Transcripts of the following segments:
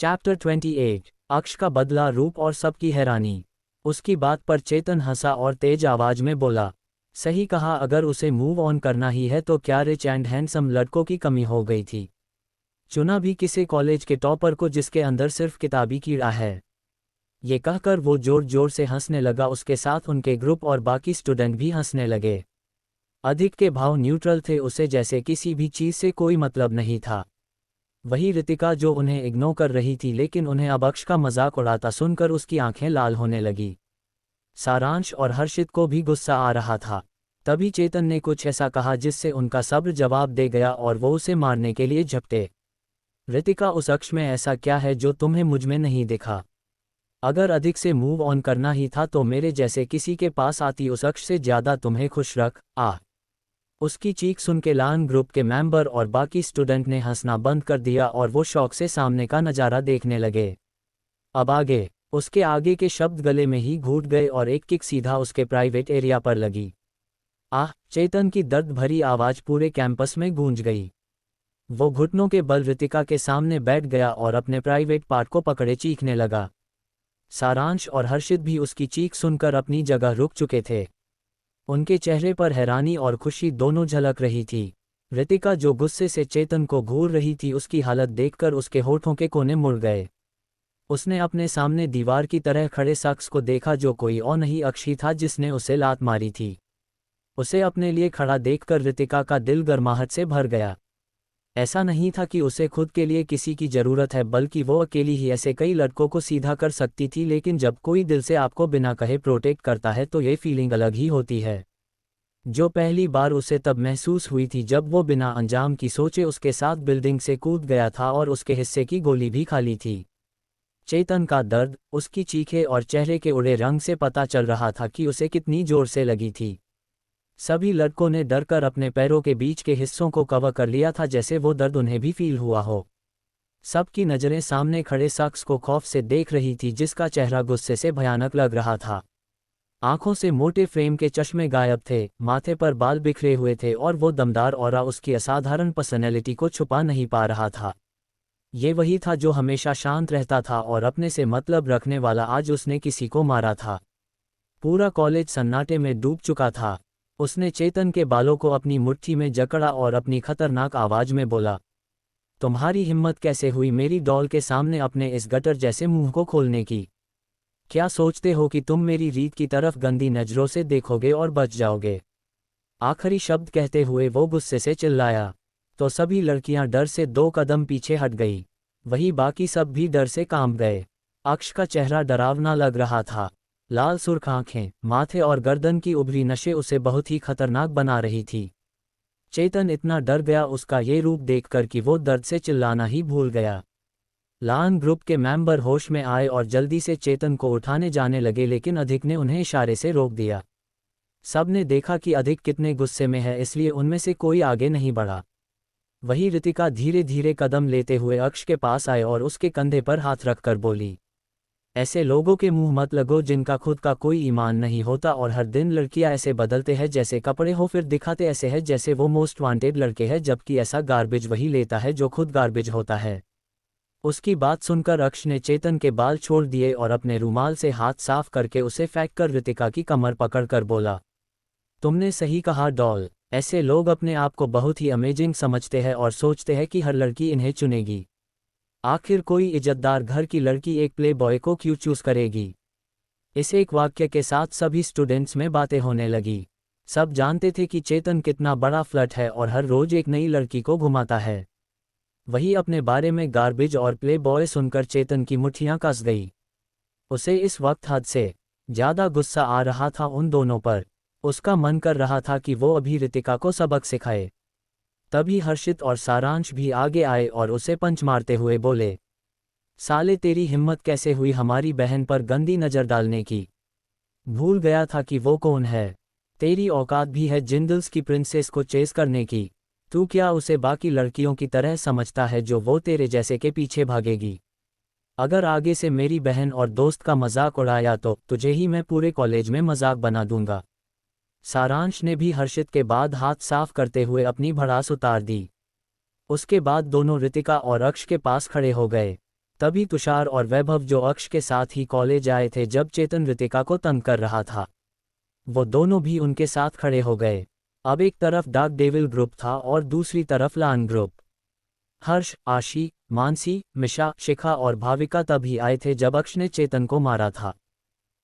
Chapter 28। अक्ष का बदला रूप और सबकी हैरानी। उसकी बात पर चेतन हंसा और तेज आवाज में बोला, सही कहा, अगर उसे मूव ऑन करना ही है तो क्या रिच एंड हैंडसम लड़कों की कमी हो गई थी? चुना भी किसी कॉलेज के टॉपर को जिसके अंदर सिर्फ किताबी कीड़ा है। ये कहकर वो जोर जोर से हंसने लगा। उसके साथ उनके ग्रुप और बाकी स्टूडेंट भी हंसने लगे। अधिक के भाव न्यूट्रल थे, उसे जैसे किसी भी चीज से कोई मतलब नहीं था। वही रितिका जो उन्हें इग्नोर कर रही थी, लेकिन उन्हें अब अक्ष का मजाक उड़ाता सुनकर उसकी आंखें लाल होने लगी। सारांश और हर्षित को भी गुस्सा आ रहा था। तभी चेतन ने कुछ ऐसा कहा जिससे उनका सब्र जवाब दे गया और वो उसे मारने के लिए झपटे। रितिका, उस अक्ष में ऐसा क्या है जो तुम्हें मुझ में नहीं दिखा? अगर अधिक से मूव ऑन करना ही था तो मेरे जैसे किसी के पास आती, उस अक्ष से ज्यादा तुम्हें खुश रख। उसकी चीख सुन के लान ग्रुप के मेंबर और बाकी स्टूडेंट ने हंसना बंद कर दिया और वो शौक से सामने का नज़ारा देखने लगे। अब आगे। उसके आगे के शब्द गले में ही घूट गए और एक किक सीधा उसके प्राइवेट एरिया पर लगी। चेतन की दर्द भरी आवाज पूरे कैंपस में गूंज गई। वो घुटनों के बल रितिका के सामने बैठ गया और अपने प्राइवेट पार्ट को पकड़े चीखने लगा। सारांश और हर्षित भी उसकी चीख सुनकर अपनी जगह रुक चुके थे। उनके चेहरे पर हैरानी और खुशी दोनों झलक रही थी। रितिका जो गुस्से से चेतन को घूर रही थी, उसकी हालत देखकर उसके होठों के कोने मुड़ गए। उसने अपने सामने दीवार की तरह खड़े शख्स को देखा जो कोई और नहीं, अक्ष ही था जिसने उसे लात मारी थी। उसे अपने लिए खड़ा देखकर रितिका का दिल गर्माहट से भर गया। ऐसा नहीं था कि उसे खुद के लिए किसी की जरूरत है, बल्कि वो अकेली ही ऐसे कई लड़कों को सीधा कर सकती थी। लेकिन जब कोई दिल से आपको बिना कहे प्रोटेक्ट करता है तो ये फीलिंग अलग ही होती है, जो पहली बार उसे तब महसूस हुई थी जब वो बिना अंजाम की सोचे उसके साथ बिल्डिंग से कूद गया था और उसके हिस्से की गोली भी खाली थी। चेतन का दर्द, उसकी चीखें और चेहरे के उड़े रंग से पता चल रहा था कि उसे कितनी जोर से लगी थी। सभी लड़कों ने डरकर अपने पैरों के बीच के हिस्सों को कवर कर लिया था, जैसे वो दर्द उन्हें भी फील हुआ हो। सबकी नज़रें सामने खड़े शख्स को खौफ से देख रही थी, जिसका चेहरा गुस्से से भयानक लग रहा था। आंखों से मोटे फ्रेम के चश्मे गायब थे, माथे पर बाल बिखरे हुए थे और वो दमदार ऑरा उसकी असाधारण पर्सनैलिटी को छुपा नहीं पा रहा था। ये वही था जो हमेशा शांत रहता था और अपने से मतलब रखने वाला। आज उसने किसी को मारा था। पूरा कॉलेज सन्नाटे में डूब चुका था। उसने चेतन के बालों को अपनी मुट्ठी में जकड़ा और अपनी खतरनाक आवाज में बोला, तुम्हारी हिम्मत कैसे हुई मेरी डॉल के सामने अपने इस गटर जैसे मुंह को खोलने की? क्या सोचते हो कि तुम मेरी रीत की तरफ गंदी नजरों से देखोगे और बच जाओगे? आखिरी शब्द कहते हुए वो गुस्से से चिल्लाया तो सभी लड़कियां डर से 2 कदम पीछे हट गई। वही बाकी सब भी डर से कांप गए। अक्ष का चेहरा डरावना लग रहा था। लाल सुर्ख आंखें, माथे और गर्दन की उभरी नसें उसे बहुत ही खतरनाक बना रही थी। चेतन इतना डर गया उसका ये रूप देखकर कि वो दर्द से चिल्लाना ही भूल गया। लान ग्रुप के मेंबर होश में आए और जल्दी से चेतन को उठाने जाने लगे, लेकिन अधिक ने उन्हें इशारे से रोक दिया। सब ने देखा कि अधिक कितने गुस्से में है, इसलिए उनमें से कोई आगे नहीं बढ़ा। वही रितिका धीरे धीरे कदम लेते हुए अक्ष के पास आए और उसके कंधे पर हाथ रखकर बोली, ऐसे लोगों के मुंह मत लगो जिनका खुद का कोई ईमान नहीं होता, और हर दिन लड़कियां ऐसे बदलते हैं जैसे कपड़े हो, फिर दिखाते ऐसे हैं जैसे वो मोस्ट वांटेड लड़के हैं, जबकि ऐसा गार्बेज वही लेता है जो खुद गार्बेज होता है। उसकी बात सुनकर अक्ष ने चेतन के बाल छोड़ दिए और अपने रुमाल से हाथ साफ करके उसे फेंककर रितिका की कमर पकड़कर बोला, तुमने सही कहा डॉल, ऐसे लोग अपने आप को बहुत ही अमेजिंग समझते हैं और सोचते हैं कि हर लड़की इन्हें चुनेगी। आखिर कोई इज्जतदार घर की लड़की एक प्ले बॉय को क्यों चूज करेगी? इस एक वाक्य के साथ सभी स्टूडेंट्स में बातें होने लगी। सब जानते थे कि चेतन कितना बड़ा फ्लर्ट है और हर रोज एक नई लड़की को घुमाता है। वही अपने बारे में गार्बेज और प्ले बॉय सुनकर चेतन की मुट्ठियां कस गई। उसे इस वक्त हद से ज्यादा गुस्सा आ रहा था उन दोनों पर। उसका मन कर रहा था कि वो अभी रितिका को सबक सिखाए। तभी हर्षित और सारांश भी आगे आए और उसे पंच मारते हुए बोले, साले तेरी हिम्मत कैसे हुई हमारी बहन पर गंदी नज़र डालने की? भूल गया था कि वो कौन है? तेरी औकात भी है जिंदल्स की प्रिंसेस को चेस करने की? तू क्या उसे बाकी लड़कियों की तरह समझता है जो वो तेरे जैसे के पीछे भागेगी? अगर आगे से मेरी बहन और दोस्त का मजाक उड़ाया तो तुझे ही मैं पूरे कॉलेज में मजाक बना दूंगा। सारांश ने भी हर्षित के बाद हाथ साफ करते हुए अपनी भड़ास उतार दी। उसके बाद दोनों रितिका और अक्ष के पास खड़े हो गए। तभी तुषार और वैभव जो अक्ष के साथ ही कॉलेज आए थे जब चेतन ऋतिका को तंग कर रहा था, वो दोनों भी उनके साथ खड़े हो गए। अब एक तरफ डार्क डेविल ग्रुप था और दूसरी तरफ लान ग्रुप। हर्ष, आशी, मानसी, मिशा, शिखा और भाविका तभी आए थे जब अक्ष ने चेतन को मारा था।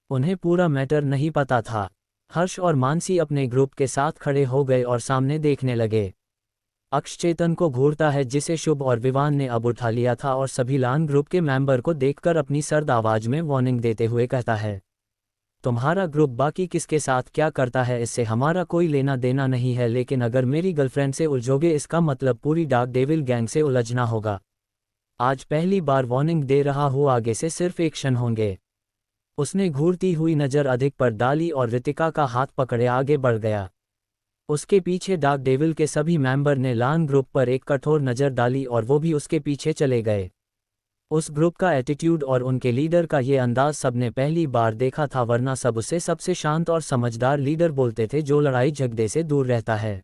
उन्हें पूरा मैटर नहीं पता था। हर्ष और मानसी अपने ग्रुप के साथ खड़े हो गए और सामने देखने लगे। अक्ष चेतन को घूरता है जिसे शुभ और विवान ने अब उठा लिया था और सभी लान ग्रुप के मेंबर को देखकर अपनी सर्द आवाज में वार्निंग देते हुए कहता है, तुम्हारा ग्रुप बाकी किसके साथ क्या करता है इससे हमारा कोई लेना देना नहीं है, लेकिन अगर मेरी गर्लफ्रेंड से उलझोगे इसका मतलब पूरी डार्क डेविल गैंग से उलझना होगा। आज पहली बार वार्निंग दे रहा हूँ, आगे से सिर्फ एक्शन होंगे। उसने घूरती हुई नज़र अधिक पर डाली और ऋतिका का हाथ पकड़े आगे बढ़ गया। उसके पीछे डार्क डेविल के सभी मेंबर ने लान ग्रुप पर एक कठोर नज़र डाली और वो भी उसके पीछे चले गए। उस ग्रुप का एटीट्यूड और उनके लीडर का ये अंदाज सबने पहली बार देखा था, वरना सब उसे सबसे शांत और समझदार लीडर बोलते थे जो लड़ाई झगड़े से दूर रहता है।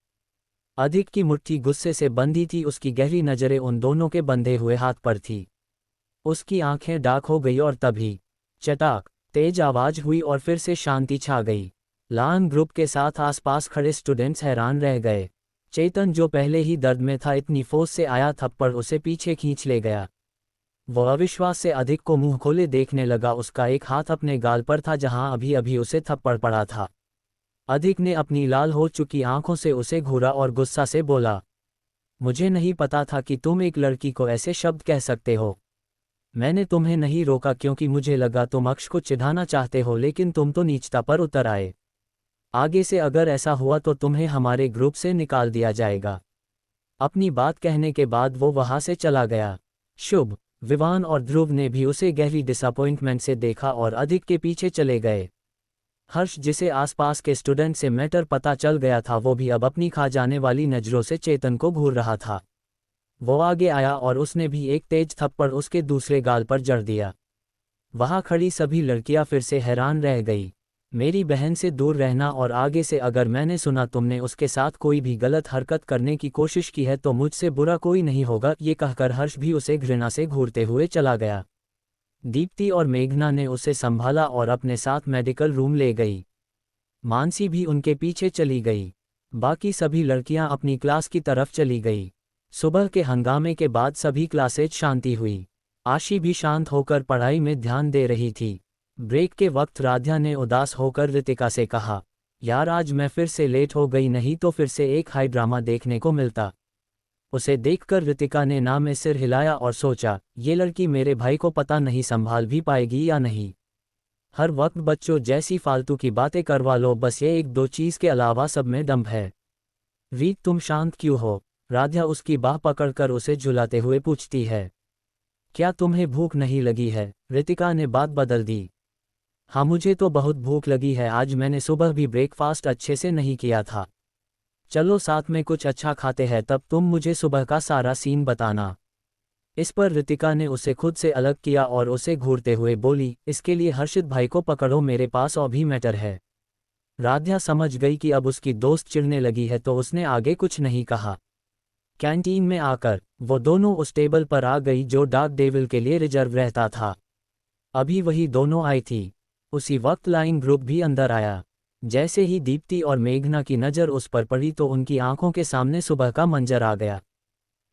अधिक की मुट्ठी गुस्से से बंधी थी, उसकी गहरी नज़रें उन दोनों के बंधे हुए हाथ पर थी। उसकी आंखें डार्क हो गई और तभी चटाक तेज आवाज हुई और फिर से शांति छा गई। लान ग्रुप के साथ आसपास खड़े स्टूडेंट्स हैरान रह गए। चेतन जो पहले ही दर्द में था, इतनी फोर्स से आया थप्पड़ उसे पीछे खींच ले गया। वो अविश्वास से अधिक को मुंह खोले देखने लगा। उसका एक हाथ अपने गाल पर था जहां अभी अभी उसे थप्पड़ पड़ा था। अधिक ने अपनी लाल हो चुकी आंखों से उसे घूरा और गुस्सा से बोला, मुझे नहीं पता था कि तुम एक लड़की को ऐसे शब्द कह सकते हो। मैंने तुम्हें नहीं रोका क्योंकि मुझे लगा तुम अक्ष को चिढ़ाना चाहते हो, लेकिन तुम तो नीचता पर उतर आए। आगे से अगर ऐसा हुआ तो तुम्हें हमारे ग्रुप से निकाल दिया जाएगा। अपनी बात कहने के बाद वो वहां से चला गया। शुभ, विवान और ध्रुव ने भी उसे गहरी डिसअपॉइंटमेंट से देखा और अधिक के पीछे चले गए। हर्ष, जिसे आसपास के स्टूडेंट से मैटर पता चल गया था, वो भी अब अपनी खा जाने वाली नज़रों से चेतन को घूर रहा था। वो आगे आया और उसने भी एक तेज थप्पड़ उसके दूसरे गाल पर जड़ दिया। वहां खड़ी सभी लड़कियां फिर से हैरान रह गई। मेरी बहन से दूर रहना, और आगे से अगर मैंने सुना तुमने उसके साथ कोई भी गलत हरकत करने की कोशिश की है तो मुझसे बुरा कोई नहीं होगा। ये कहकर हर्ष भी उसे घृणा से घूरते हुए चला गया। दीप्ति और मेघना ने उसे संभाला और अपने साथ मेडिकल रूम ले गई। मानसी भी उनके पीछे चली गई। बाकी सभी लड़कियां अपनी क्लास की तरफ चली गई। सुबह के हंगामे के बाद सभी क्लासेज शांति हुई। आशी भी शांत होकर पढ़ाई में ध्यान दे रही थी। ब्रेक के वक्त राध्या ने उदास होकर ऋतिका से कहा, यार आज मैं फिर से लेट हो गई, नहीं तो फिर से एक हाई ड्रामा देखने को मिलता। उसे देखकर ऋतिका ने ना में सिर हिलाया और सोचा, ये लड़की मेरे भाई को पता नहीं संभाल भी पाएगी या नहीं। हर वक्त बच्चों जैसी फालतू की बातें करवा लो, बस ये एक दो चीज़ के अलावा सब में दम है। रीत, तुम शांत क्यों हो? राध्या उसकी बाह पकड़कर उसे झुलाते हुए पूछती है। क्या तुम्हें भूख नहीं लगी है? ऋतिका ने बात बदल दी। हाँ, मुझे तो बहुत भूख लगी है, आज मैंने सुबह भी ब्रेकफास्ट अच्छे से नहीं किया था। चलो साथ में कुछ अच्छा खाते हैं, तब तुम मुझे सुबह का सारा सीन बताना। इस पर ऋतिका ने उसे खुद से अलग किया और उसे घूरते हुए बोली, इसके लिए हर्षित भाई को पकड़ो, मेरे पास और भी मैटर है। राध्या समझ गई कि अब उसकी दोस्त चिढ़ने लगी है तो उसने आगे कुछ नहीं कहा। कैंटीन में आकर वो दोनों उस टेबल पर आ गई जो डार्क डेविल के लिए रिजर्व रहता था। अभी वही दोनों आई थी। उसी वक्त लाइन ग्रुप भी अंदर आया। जैसे ही दीप्ति और मेघना की नज़र उस पर पड़ी तो उनकी आंखों के सामने सुबह का मंजर आ गया।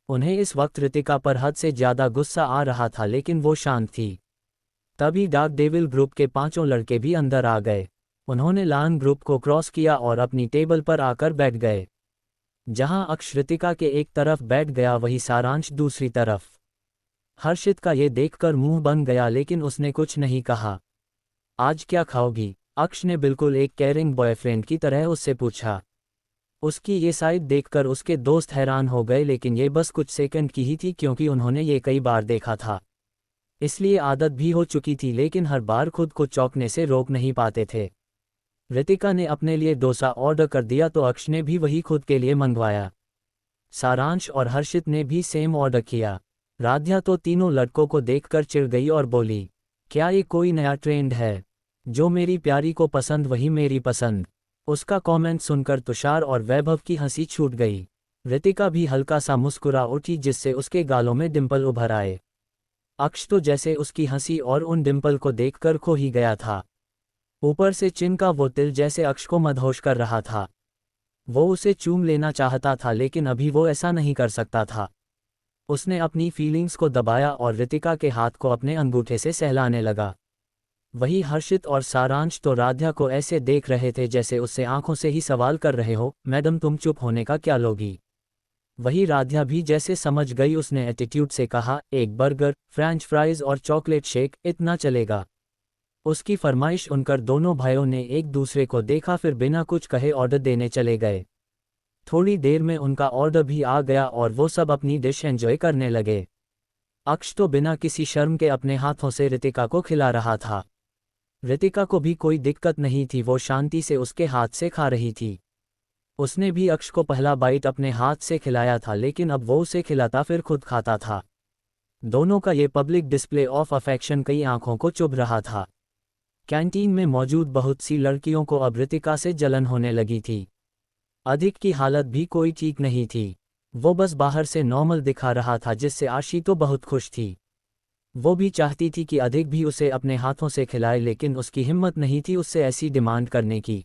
उन्हें इस वक्त ऋतिका पर हद से ज़्यादा गुस्सा आ रहा था, लेकिन वो शांत थी। तभी डार्क डेविल ग्रुप के पांचों लड़के भी अंदर आ गए। उन्होंने लान ग्रुप को क्रॉस किया और अपनी टेबल पर आकर बैठ गए। जहां अक्ष ऋतिका के एक तरफ बैठ गया, वही सारांश दूसरी तरफ। हर्षित का ये देखकर मुंह बन गया, लेकिन उसने कुछ नहीं कहा। आज क्या खाओगी? अक्ष ने बिल्कुल एक केयरिंग बॉयफ्रेंड की तरह उससे पूछा। उसकी ये साइड देखकर उसके दोस्त हैरान हो गए, लेकिन ये बस कुछ सेकंड की ही थी क्योंकि उन्होंने ये कई बार देखा था, इसलिए आदत भी हो चुकी थी, लेकिन हर बार खुद को चौंकने से रोक नहीं पाते थे। ऋतिका ने अपने लिए डोसा ऑर्डर कर दिया तो अक्ष ने भी वही खुद के लिए मंगवाया। सारांश और हर्षित ने भी सेम ऑर्डर किया। राध्या तो तीनों लड़कों को देखकर चिढ़ गई और बोली, क्या ये कोई नया ट्रेंड है? जो मेरी प्यारी को पसंद वही मेरी पसंद। उसका कमेंट सुनकर तुषार और वैभव की हंसी छूट गई। ऋतिका भी हल्का सा मुस्कुरा उठी, जिससे उसके गालों में डिंपल उभर आए। अक्ष तो जैसे उसकी हंसी और उन डिंपल को देखकर खो ही गया था। ऊपर से चिन का वो तिल जैसे अक्ष को मदहोश कर रहा था। वो उसे चूम लेना चाहता था लेकिन अभी वो ऐसा नहीं कर सकता था। उसने अपनी फीलिंग्स को दबाया और रितिका के हाथ को अपने अंगूठे से सहलाने लगा। वही हर्षित और सारांश तो राध्या को ऐसे देख रहे थे जैसे उससे आंखों से ही सवाल कर रहे हो, मैडम तुम चुप होने का क्या लोगी। वही राध्या भी जैसे समझ गई, उसने एटीट्यूड से कहा, एक बर्गर, फ्रेंच फ्राइज और चॉकलेट शेक, इतना चलेगा। उसकी फरमाइश सुनकर दोनों भाइयों ने एक दूसरे को देखा, फिर बिना कुछ कहे ऑर्डर देने चले गए। थोड़ी देर में उनका ऑर्डर भी आ गया और वो सब अपनी डिश एंजॉय करने लगे। अक्ष तो बिना किसी शर्म के अपने हाथों से रितिका को खिला रहा था। रितिका को भी कोई दिक्कत नहीं थी, वो शांति से उसके हाथ से खा रही थी। उसने भी अक्ष को पहला बाइट अपने हाथ से खिलाया था लेकिन अब वो उसे खिलाता फिर खुद खाता था। दोनों का ये पब्लिक डिस्प्ले ऑफ अफेक्शन कई आंखों को चुभ रहा था। कैंटीन में मौजूद बहुत सी लड़कियों को अब रितिका से जलन होने लगी थी। अधिक की हालत भी कोई ठीक नहीं थी। वो बस बाहर से नॉर्मल दिखा रहा था जिससे आशी तो बहुत खुश थी। वो भी चाहती थी कि अधिक भी उसे अपने हाथों से खिलाए लेकिन उसकी हिम्मत नहीं थी उससे ऐसी डिमांड करने की।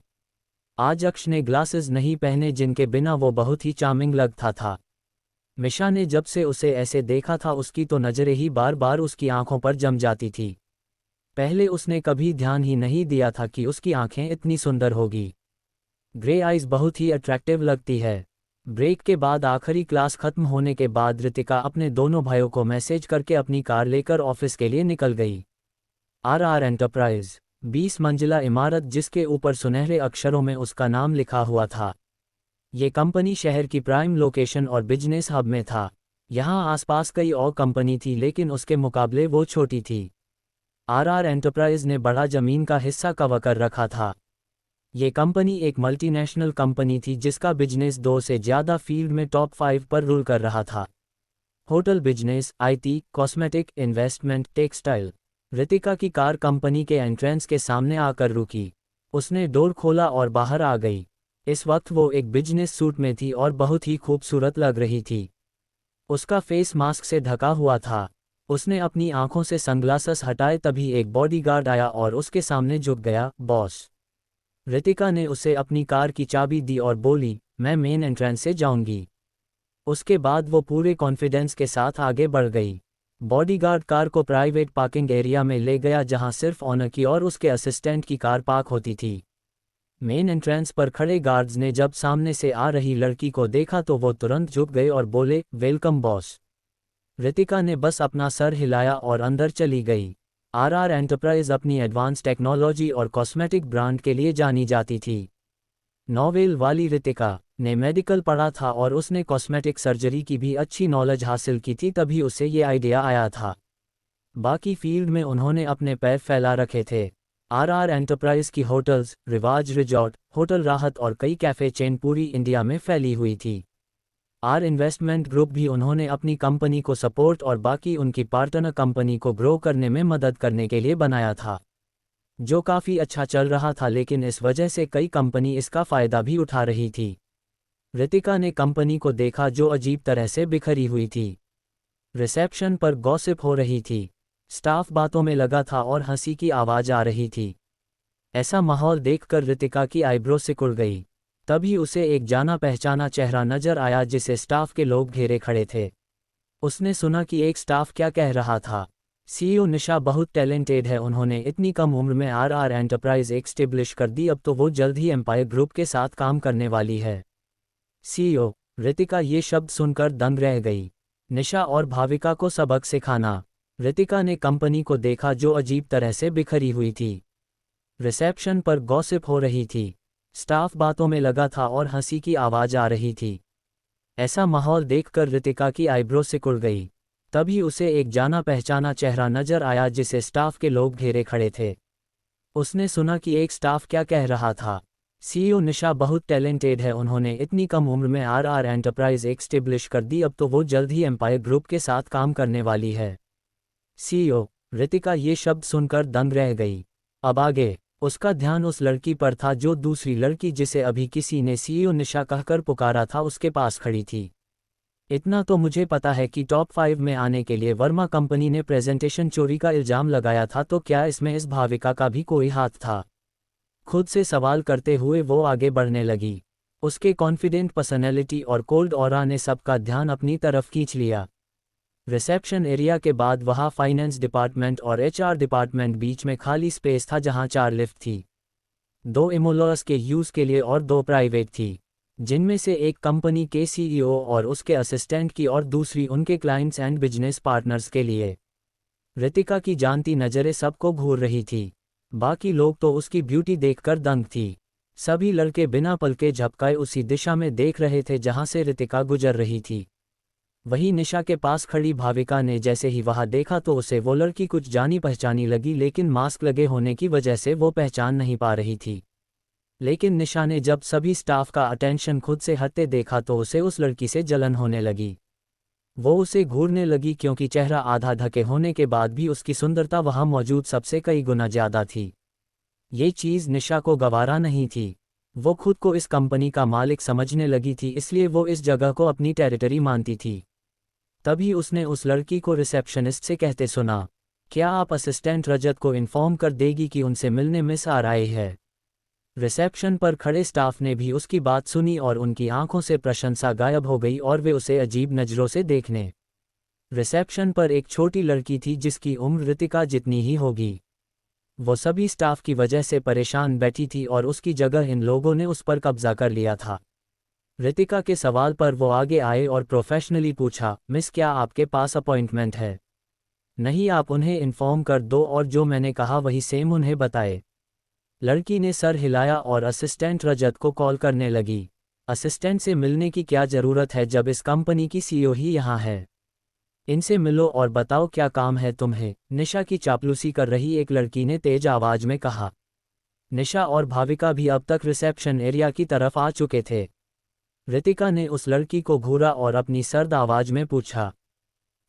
आज अक्ष ने ग्लासेस नहीं पहने जिनके बिना वो बहुत ही चार्मिंग लगता था। मिशा ने जब से उसे ऐसे देखा था उसकी तो नज़रें ही बार बार उसकी आंखों पर जम जाती थी। पहले उसने कभी ध्यान ही नहीं दिया था कि उसकी आंखें इतनी सुंदर होगी। ग्रे आइज बहुत ही अट्रैक्टिव लगती है। ब्रेक के बाद आखिरी क्लास खत्म होने के बाद रितिका अपने दोनों भाइयों को मैसेज करके अपनी कार लेकर ऑफिस के लिए निकल गई। आर एंटरप्राइज 20 मंजिला इमारत जिसके ऊपर सुनहरे अक्षरों में उसका नाम लिखा हुआ था। ये कंपनी शहर की प्राइम लोकेशन और बिजनेस हब में था। यहाँ आसपास कई और कंपनी थी लेकिन उसके मुकाबले वो छोटी थी। आर एंटरप्राइज ने बड़ा जमीन का हिस्सा कवर कर रखा था। ये कंपनी एक मल्टीनेशनल कंपनी थी जिसका बिजनेस 2 से ज़्यादा फील्ड में टॉप 5 पर रूल कर रहा था। Hotel business, IT, cosmetic, investment, textile. Ritika की कार कंपनी के एंट्रेंस के सामने आकर रुकी। उसने डोर खोला और बाहर आ गई। इस वक्त वो एक बिजनेस सूट में थी और बहुत ही खूबसूरत लग रही थी। उसका फेस मास्क से ढका हुआ था। उसने अपनी आंखों से सनग्लासेस हटाए तभी एक बॉडीगार्ड आया और उसके सामने झुक गया। बॉस। रितिका ने उसे अपनी कार की चाबी दी और बोली, मैं मेन एंट्रेंस से जाऊंगी। उसके बाद वो पूरे कॉन्फिडेंस के साथ आगे बढ़ गई। बॉडीगार्ड कार को प्राइवेट पार्किंग एरिया में ले गया जहां सिर्फ ऑनर की और उसके असिस्टेंट की कार पार्क होती थी। मेन एंट्रेंस पर खड़े गार्ड्स ने जब सामने से आ रही लड़की को देखा तो वो तुरंत झुक गए और बोले, वेलकम बॉस। रितिका ने बस अपना सर हिलाया और अंदर चली गई। आर एंटरप्राइज अपनी एडवांस टेक्नोलॉजी और कॉस्मेटिक ब्रांड के लिए जानी जाती थी। नोवेल वाली रितिका ने मेडिकल पढ़ा था और उसने कॉस्मेटिक सर्जरी की भी अच्छी नॉलेज हासिल की थी, तभी उसे ये आइडिया आया था। बाकी फील्ड में उन्होंने अपने पैर फैला रखे थे। आर एंटरप्राइज की होटल्स, रिवाज रिजॉर्ट, होटल राहत और कई कैफे चेन पूरी इंडिया में फैली हुई थी। आर इन्वेस्टमेंट ग्रुप भी उन्होंने अपनी कंपनी को सपोर्ट और बाकी उनकी पार्टनर कंपनी को ग्रो करने में मदद करने के लिए बनाया था, जो काफ़ी अच्छा चल रहा था लेकिन इस वजह से कई कंपनी इसका फ़ायदा भी उठा रही थी। रितिका ने कंपनी को देखा जो अजीब तरह से बिखरी हुई थी। रिसेप्शन पर गॉसिप हो रही थी, स्टाफ बातों में लगा था और हंसी की आवाज़ आ रही थी। ऐसा माहौल देखकर रितिका की आईब्रो सिकुड़ गई। तभी उसे एक जाना पहचाना चेहरा नजर आया जिसे स्टाफ के लोग घेरे खड़े थे। उसने सुना कि एक स्टाफ क्या कह रहा था, सीईओ निशा बहुत टैलेंटेड है, उन्होंने इतनी कम उम्र में आर एंटरप्राइज एस्टेब्लिश कर दी, अब तो वो जल्द ही एम्पायर ग्रुप के साथ काम करने वाली है। सीईओ। रितिका ये शब्द सुनकर दंग रह गई। निशा और भाविका को सबक सिखाना। रितिका ने कंपनी को देखा जो अजीब तरह से बिखरी हुई थी। रिसेप्शन पर गॉसिप हो रही थी, स्टाफ बातों में लगा था और हंसी की आवाज़ आ रही थी। ऐसा माहौल देखकर रितिका की आईब्रो सिकुड़ गई। तभी उसे एक जाना पहचाना चेहरा नजर आया जिसे स्टाफ के लोग घेरे खड़े थे। उसने सुना कि एक स्टाफ क्या कह रहा था, सीईओ निशा बहुत टैलेंटेड है, उन्होंने इतनी कम उम्र में आर एंटरप्राइज एस्टेब्लिश कर दी, अब तो वो जल्द ही एम्पायर ग्रुप के साथ काम करने वाली है। सीईओ। रितिका ये शब्द सुनकर दंग रह गई। अब आगे उसका ध्यान उस लड़की पर था जो दूसरी लड़की जिसे अभी किसी ने सीईओ निशा कहकर पुकारा था उसके पास खड़ी थी। इतना तो मुझे पता है कि टॉप 5 में आने के लिए वर्मा कंपनी ने प्रेजेंटेशन चोरी का इल्जाम लगाया था, तो क्या इसमें इस भाविका का भी कोई हाथ था? खुद से सवाल करते हुए वो आगे बढ़ने लगी। उसके कॉन्फिडेंट पर्सनैलिटी और कोल्ड ऑरा ने सबका ध्यान अपनी तरफ खींच लिया। रिसेप्शन एरिया के बाद वहाँ फाइनेंस डिपार्टमेंट और एचआर डिपार्टमेंट बीच में खाली स्पेस था, जहाँ 4 लिफ्ट थी। 2 एम्प्लॉयर्स के यूज़ के लिए और 2 प्राइवेट थी, जिनमें से एक कंपनी के सीईओ और उसके असिस्टेंट की और दूसरी उनके क्लाइंट्स एंड बिजनेस पार्टनर्स के लिए। रितिका की जानती नज़रें सबको घूर रही थी। बाकी लोग तो उसकी ब्यूटी देखकर दंग थी। सभी लड़के बिना पलके झपकाए उसी दिशा में देख रहे थे जहां से रितिका गुजर रही थी। वही निशा के पास खड़ी भाविका ने जैसे ही वहां देखा तो उसे वो लड़की कुछ जानी पहचानी लगी, लेकिन मास्क लगे होने की वजह से वो पहचान नहीं पा रही थी। लेकिन निशा ने जब सभी स्टाफ का अटेंशन खुद से हटते देखा तो उसे उस लड़की से जलन होने लगी। वो उसे घूरने लगी क्योंकि चेहरा आधा ढके होने के बाद भी उसकी सुंदरता वहां मौजूद सबसे कई गुना ज़्यादा थी। ये चीज़ निशा को गवारा नहीं थी। वो खुद को इस कंपनी का मालिक समझने लगी थी, इसलिए वो इस जगह को अपनी टेरिटरी मानती थी। तभी उसने उस लड़की को रिसेप्शनिस्ट से कहते सुना, क्या आप असिस्टेंट रजत को इन्फॉर्म कर देगी कि उनसे मिलने मिस आ रही है? रिसेप्शन पर खड़े स्टाफ ने भी उसकी बात सुनी और उनकी आंखों से प्रशंसा गायब हो गई और वे उसे अजीब नज़रों से देखने। रिसेप्शन पर एक छोटी लड़की थी जिसकी उम्र रितिका जितनी ही होगी। वो सभी स्टाफ की वजह से परेशान बैठी थी और उसकी जगह इन लोगों ने उस पर कब्जा कर लिया था। रितिका के सवाल पर वो आगे आए और प्रोफेशनली पूछा, मिस क्या आपके पास अपॉइंटमेंट है? नहीं, आप उन्हें इन्फॉर्म कर दो और जो मैंने कहा वही सेम उन्हें बताए। लड़की ने सर हिलाया और असिस्टेंट रजत को कॉल करने लगी। असिस्टेंट से मिलने की क्या ज़रूरत है जब इस कंपनी की सीईओ ही यहाँ है? इनसे मिलो और बताओ क्या काम है तुम्हें? निशा की चापलूसी कर रही एक लड़की ने तेज आवाज में कहा। निशा और भाविका भी अब तक रिसेप्शन एरिया की तरफ आ चुके थे। रितिका ने उस लड़की को घूरा और अपनी सर्द आवाज में पूछा,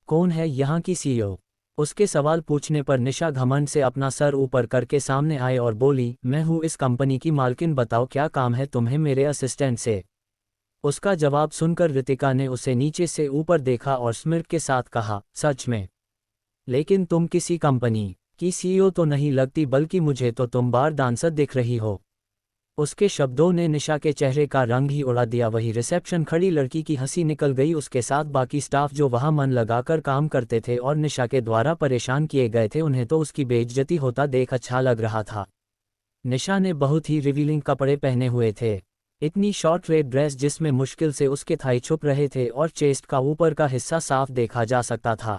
कौन है यहाँ की सीईओ? उसके सवाल पूछने पर निशा घमंड से अपना सर ऊपर करके सामने आए और बोली, मैं हूँ इस कंपनी की मालकिन, बताओ क्या काम है तुम्हें मेरे असिस्टेंट से? उसका जवाब सुनकर रितिका ने उसे नीचे से ऊपर देखा और स्मिर्क के साथ कहा, सच में? लेकिन तुम किसी कंपनी की सीईओ तो नहीं लगती, बल्कि मुझे तो तुम बार डांसर दिख रही हो। उसके शब्दों ने निशा के चेहरे का रंग ही उड़ा दिया। वही रिसेप्शन खड़ी लड़की की हंसी निकल गई। उसके साथ बाकी स्टाफ जो वहां मन लगाकर काम करते थे और निशा के द्वारा परेशान किए गए थे, उन्हें तो उसकी बेइज्जती होता देख अच्छा लग रहा था। निशा ने बहुत ही रिवीलिंग कपड़े पहने हुए थे। इतनी शॉर्ट रेड ड्रेस जिसमें मुश्किल से उसके थाई छुप रहे थे और चेस्ट का ऊपर का हिस्सा साफ देखा जा सकता था।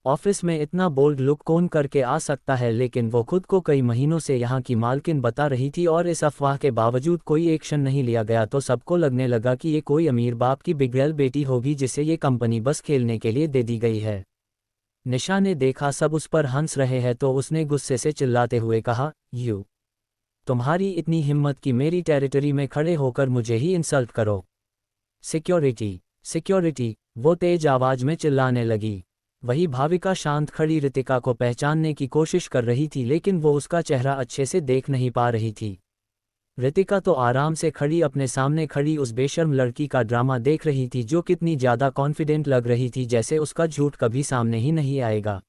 ऑफिस में इतना बोल्ड लुक कौन करके आ सकता है, लेकिन वो खुद को कई महीनों से यहाँ की मालकिन बता रही थी और इस अफवाह के बावजूद कोई एक्शन नहीं लिया गया तो सबको लगने लगा कि ये कोई अमीर बाप की बिगड़ैल बेटी होगी जिसे ये कंपनी बस खेलने के लिए दे दी गई है। निशा ने देखा सब उस पर हंस रहे हैं तो उसने गुस्से से चिल्लाते हुए कहा, यू तुम्हारी इतनी हिम्मत कि मेरी टेरिटरी में खड़े होकर मुझे ही इंसल्ट करो? सिक्योरिटी सिक्योरिटी, वो तेज आवाज में चिल्लाने लगी। वही भाविका शांत खड़ी रितिका को पहचानने की कोशिश कर रही थी, लेकिन वो उसका चेहरा अच्छे से देख नहीं पा रही थी। रितिका तो आराम से खड़ी अपने सामने खड़ी उस बेशर्म लड़की का ड्रामा देख रही थी जो कितनी ज़्यादा कॉन्फिडेंट लग रही थी, जैसे उसका झूठ कभी सामने ही नहीं आएगा।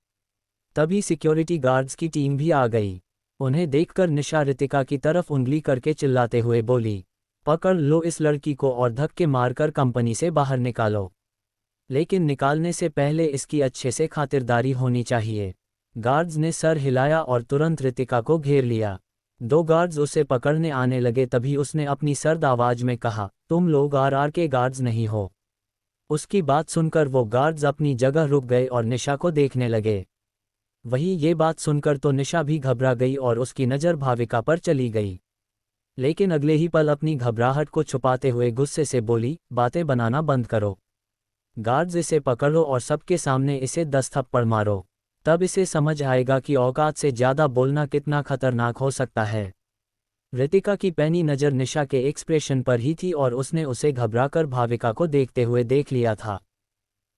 तभी सिक्योरिटी गार्ड्स की टीम भी आ गई। उन्हें देखकर निशा रितिका की तरफ उंगली करके चिल्लाते हुए बोली, पकड़ लो इस लड़की को और धक्के मारकर कंपनी से बाहर निकालो। लेकिन निकालने से पहले इसकी अच्छे से खातिरदारी होनी चाहिए। गार्ड्स ने सर हिलाया और तुरंत रितिका को घेर लिया। 2 गार्ड्स उसे पकड़ने आने लगे। तभी उसने अपनी सर्द आवाज में कहा, तुम लोग आरआर के गार्ड्स नहीं हो? उसकी बात सुनकर वो गार्ड्स अपनी जगह रुक गए और निशा को देखने लगे। वही ये बात सुनकर तो निशा भी घबरा गई और उसकी नज़र भाविका पर चली गई। लेकिन अगले ही पल अपनी घबराहट को छुपाते हुए गुस्से से बोली, बातें बनाना बंद करो। गार्ड्स इसे पकड़ो और सबके सामने इसे 10 थप्पड़ मारो, तब इसे समझ आएगा कि औकात से ज़्यादा बोलना कितना खतरनाक हो सकता है। रितिका की पैनी नज़र निशा के एक्सप्रेशन पर ही थी और उसने उसे घबराकर भाविका को देखते हुए देख लिया था।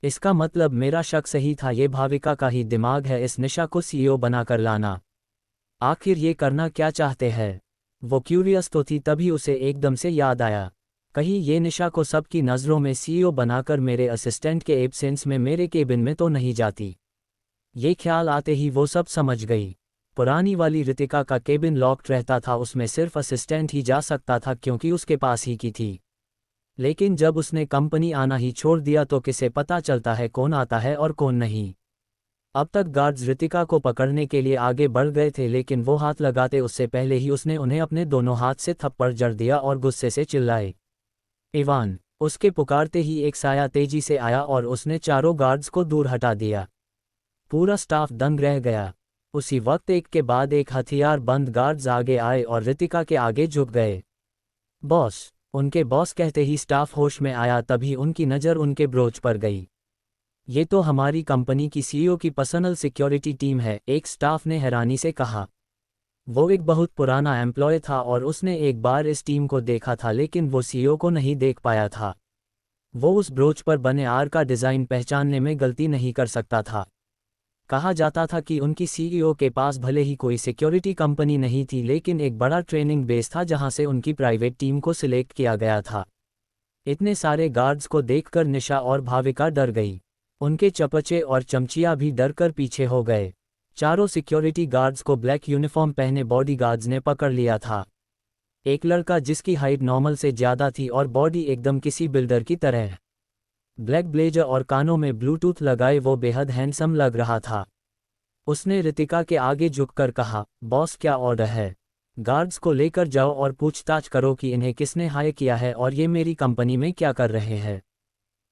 इसका मतलब मेरा शक सही था, ये भाविका का ही दिमाग है इस निशा को सीईओ बनाकर लाना। आखिर ये करना क्या चाहते हैं? वो क्यूरियस तो थी, तभी उसे एकदम से याद आया, कहीं ये निशा को सबकी नज़रों में सीईओ बनाकर मेरे असिस्टेंट के एब्सेंस में मेरे केबिन में तो नहीं जाती। ये ख्याल आते ही वो सब समझ गई। पुरानी वाली रितिका का केबिन लॉक्ड रहता था, उसमें सिर्फ असिस्टेंट ही जा सकता था क्योंकि उसके पास ही की थी। लेकिन जब उसने कंपनी आना ही छोड़ दिया तो किसे पता चलता है कौन आता है और कौन नहीं। अब तक गार्ड्स रितिका को पकड़ने के लिए आगे बढ़ गए थे, लेकिन वो हाथ लगाते उससे पहले ही उसने उन्हें अपने दोनों हाथ से थप्पड़ जड़ दिया और गुस्से से चिल्लाए, इवान। उसके पुकारते ही एक साया तेजी से आया और उसने चारों गार्ड्स को दूर हटा दिया। पूरा स्टाफ दंग रह गया। उसी वक्त एक के बाद एक हथियार बंद गार्ड्स आगे आए और रितिका के आगे झुक गए। बॉस, उनके बॉस कहते ही स्टाफ होश में आया, तभी उनकी नज़र उनके ब्रोच पर गई। ये तो हमारी कंपनी की सीईओ की पर्सनल सिक्योरिटी टीम है, एक स्टाफ ने हैरानी से कहा। वो एक बहुत पुराना एम्प्लॉय था और उसने एक बार इस टीम को देखा था, लेकिन वो सीईओ को नहीं देख पाया था। वो उस ब्रोच पर बने आर का डिज़ाइन पहचानने में गलती नहीं कर सकता था। कहा जाता था कि उनकी सीईओ के पास भले ही कोई सिक्योरिटी कंपनी नहीं थी, लेकिन एक बड़ा ट्रेनिंग बेस था जहां से उनकी प्राइवेट टीम को सिलेक्ट किया गया था। इतने सारे गार्ड्स को देखकर निशा और भाविका डर गई। उनके चपचे और चमचिया भी डरकर पीछे हो गए। चारों सिक्योरिटी गार्ड्स को ब्लैक यूनिफॉर्म पहने बॉडीगार्ड्स ने पकड़ लिया था। एक लड़का जिसकी हाइट नॉर्मल से ज़्यादा थी और बॉडी एकदम किसी बिल्डर की तरह, ब्लैक ब्लेजर और कानों में ब्लूटूथ लगाए, वो बेहद हैंडसम लग रहा था। उसने रितिका के आगे झुककर कहा, बॉस क्या ऑर्डर है? गार्ड्स को लेकर जाओ और पूछताछ करो कि इन्हें किसने हायर किया है और ये मेरी कंपनी में क्या कर रहे हैं।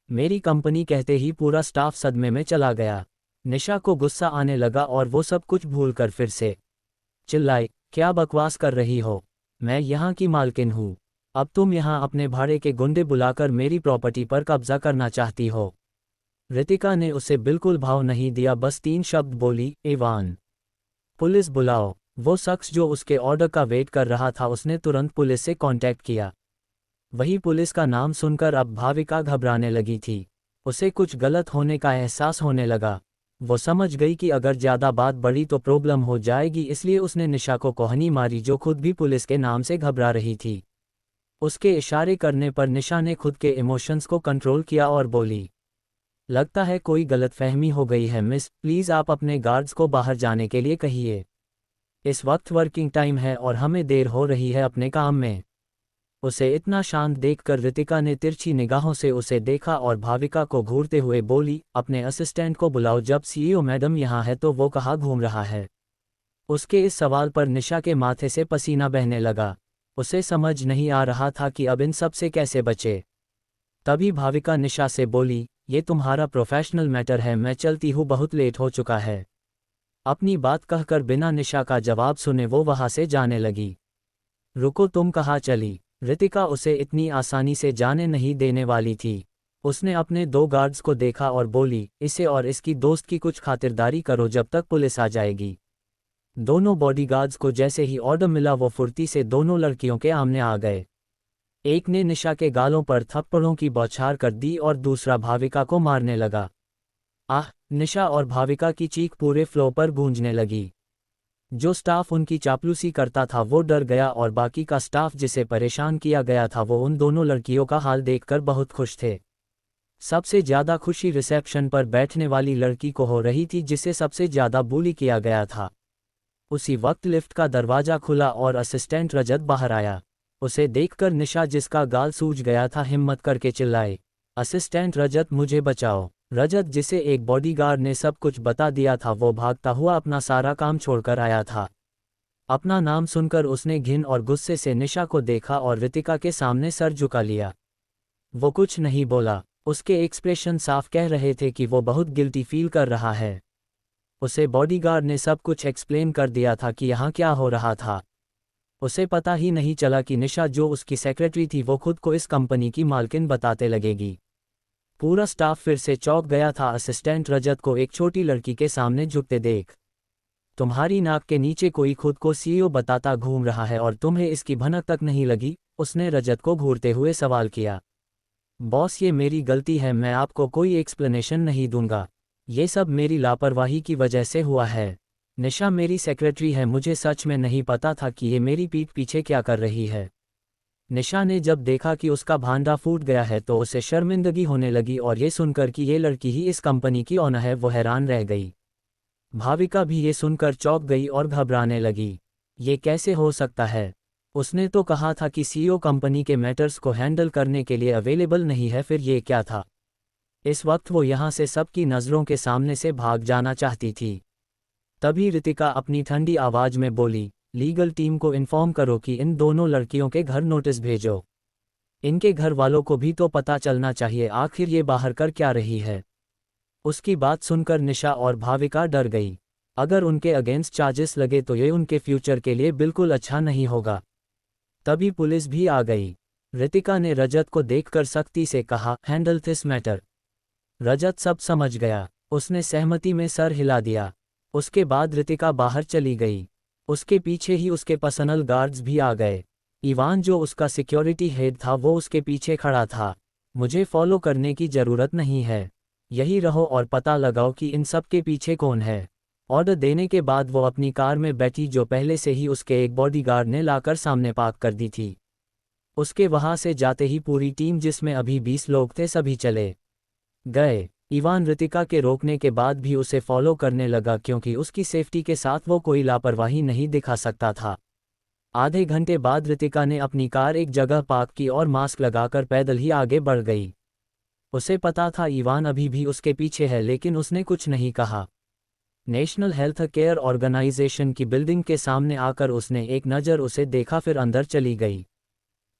मेरी कंपनी कहते ही पूरा स्टाफ सदमे में चला गया। निशा को गुस्सा आने लगा और वो सब कुछ भूलकर फिर से चिल्लाई, क्या बकवास कर रही हो? मैं यहाँ की मालकिन हूँ। अब तुम यहाँ अपने भाड़े के गुंडे बुलाकर मेरी प्रॉपर्टी पर कब्जा करना चाहती हो? रितिका ने उसे बिल्कुल भाव नहीं दिया, बस 3 शब्द बोली, इवान। पुलिस बुलाओ। वो शख्स जो उसके ऑर्डर का वेट कर रहा था, उसने तुरंत पुलिस से कांटेक्ट किया। वही पुलिस का नाम सुनकर अब भाविका घबराने लगी थी। उसे कुछ गलत होने का एहसास होने लगा। वो समझ गई कि अगर ज़्यादा बात बढ़ी तो प्रॉब्लम हो जाएगी, इसलिए उसने निशा को कोहनी मारी जो खुद भी पुलिस के नाम से घबरा रही थी। उसके इशारे करने पर निशा ने खुद के इमोशंस को कंट्रोल किया और बोली, लगता है कोई गलतफहमी हो गई है मिस, प्लीज़ आप अपने गार्ड्स को बाहर जाने के लिए कहिए। इस वक्त वर्किंग टाइम है और हमें देर हो रही है अपने काम में। उसे इतना शांत देखकर रितिका ने तिरछी निगाहों से उसे देखा और भाविका को घूरते हुए बोली, अपने असिस्टेंट को बुलाओ। जब सीईओ मैडम यहाँ है तो वो कहाँ घूम रहा है? उसके इस सवाल पर निशा के माथे से पसीना बहने लगा। उसे समझ नहीं आ रहा था कि अब इन सब से कैसे बचे। तभी भाविका निशा से बोली, ये तुम्हारा प्रोफेशनल मैटर है, मैं चलती हूँ, बहुत लेट हो चुका है। अपनी बात कहकर बिना निशा का जवाब सुने वो वहाँ से जाने लगी। रुको, तुम कहाँ चली? रितिका उसे इतनी आसानी से जाने नहीं देने वाली थी। उसने अपने 2 गार्ड्स को देखा और बोली, इसे और इसकी दोस्त की कुछ खातिरदारी करो जब तक पुलिस आ जाएगी। दोनों बॉडीगार्ड्स को जैसे ही ऑर्डर मिला वो फुर्ती से दोनों लड़कियों के आमने आ गए। एक ने निशा के गालों पर थप्पड़ों की बौछार कर दी और दूसरा भाविका को मारने लगा। आह! निशा और भाविका की चीख पूरे फ्लो पर गूंजने लगी। जो स्टाफ उनकी चापलूसी करता था वो डर गया और बाकी का स्टाफ जिसे परेशान किया गया था वो उन दोनों लड़कियों का हाल देखकर बहुत खुश थे। सबसे ज़्यादा खुशी रिसेप्शन पर बैठने वाली लड़की को हो रही थी जिसे सबसे ज़्यादा bully किया गया था। उसी वक्त लिफ्ट का दरवाज़ा खुला और असिस्टेंट रजत बाहर आया। उसे देखकर निशा, जिसका गाल सूज गया था, हिम्मत करके चिल्लाई, असिस्टेंट रजत, मुझे बचाओ। रजत, जिसे एक बॉडीगार्ड ने सब कुछ बता दिया था, वो भागता हुआ अपना सारा काम छोड़कर आया था। अपना नाम सुनकर उसने घिन और गुस्से से निशा को देखा और रितिका के सामने सर झुका लिया। वो कुछ नहीं बोला। उसके एक्सप्रेशन साफ कह रहे थे कि वो बहुत गिल्टी फील कर रहा है। उसे बॉडीगार्ड ने सब कुछ एक्सप्लेन कर दिया था कि यहाँ क्या हो रहा था। उसे पता ही नहीं चला कि निशा, जो उसकी सेक्रेटरी थी, वो खुद को इस कंपनी की मालकिन बताते लगेगी। पूरा स्टाफ फिर से चौंक गया था असिस्टेंट रजत को एक छोटी लड़की के सामने झुकते देख। तुम्हारी नाक के नीचे कोई खुद को सीईओ बताता घूम रहा है और तुम्हें इसकी भनक तक नहीं लगी? उसने रजत को घूरते हुए सवाल किया। बॉस, ये मेरी गलती है, मैं आपको कोई एक्सप्लेनेशन नहीं दूंगा। ये सब मेरी लापरवाही की वजह से हुआ है। निशा मेरी सेक्रेटरी है, मुझे सच में नहीं पता था कि ये मेरी पीठ पीछे क्या कर रही है। निशा ने जब देखा कि उसका भांडा फूट गया है तो उसे शर्मिंदगी होने लगी और ये सुनकर कि ये लड़की ही इस कंपनी की ओनर है वो हैरान रह गई। भाविका भी ये सुनकर चौंक गई और घबराने लगी। ये कैसे हो सकता है? उसने तो कहा था कि सीईओ कंपनी के मैटर्स को हैंडल करने के लिए अवेलेबल नहीं है, फिर ये क्या था? इस वक्त वो यहाँ से सबकी नज़रों के सामने से भाग जाना चाहती थी। तभी रितिका अपनी ठंडी आवाज में बोली, लीगल टीम को इन्फॉर्म करो कि इन दोनों लड़कियों के घर नोटिस भेजो। इनके घर वालों को भी तो पता चलना चाहिए आखिर ये बाहर कर क्या रही है। उसकी बात सुनकर निशा और भाविका डर गई। अगर उनके अगेंस्ट चार्जेस लगे तो ये उनके फ्यूचर के लिए बिल्कुल अच्छा नहीं होगा। तभी पुलिस भी आ गई। रितिका ने रजत को देखकर सख्ती से कहा, हैंडल दिस मैटर। रजत सब समझ गया। उसने सहमति में सर हिला दिया। उसके बाद रितिका बाहर चली गई। उसके पीछे ही उसके पर्सनल गार्ड्स भी आ गए। इवान जो उसका सिक्योरिटी हेड था वो उसके पीछे खड़ा था। मुझे फॉलो करने की ज़रूरत नहीं है, यही रहो और पता लगाओ कि इन सब के पीछे कौन है। ऑर्डर देने के बाद वो अपनी कार में बैठी जो पहले से ही उसके एक बॉडीगार्ड ने लाकर सामने पार्क कर दी थी। उसके वहां से जाते ही पूरी टीम जिसमें अभी 20 लोग थे सभी चले गए। इवान रितिका के रोकने के बाद भी उसे फॉलो करने लगा क्योंकि उसकी सेफ्टी के साथ वो कोई लापरवाही नहीं दिखा सकता था। आधे घंटे बाद रितिका ने अपनी कार एक जगह पार्क की और मास्क लगाकर पैदल ही आगे बढ़ गई। उसे पता था इवान अभी भी उसके पीछे है लेकिन उसने कुछ नहीं कहा। नेशनल हेल्थ केयर ऑर्गेनाइजेशन की बिल्डिंग के सामने आकर उसने एक नज़र उसे देखा फिर अंदर चली गई।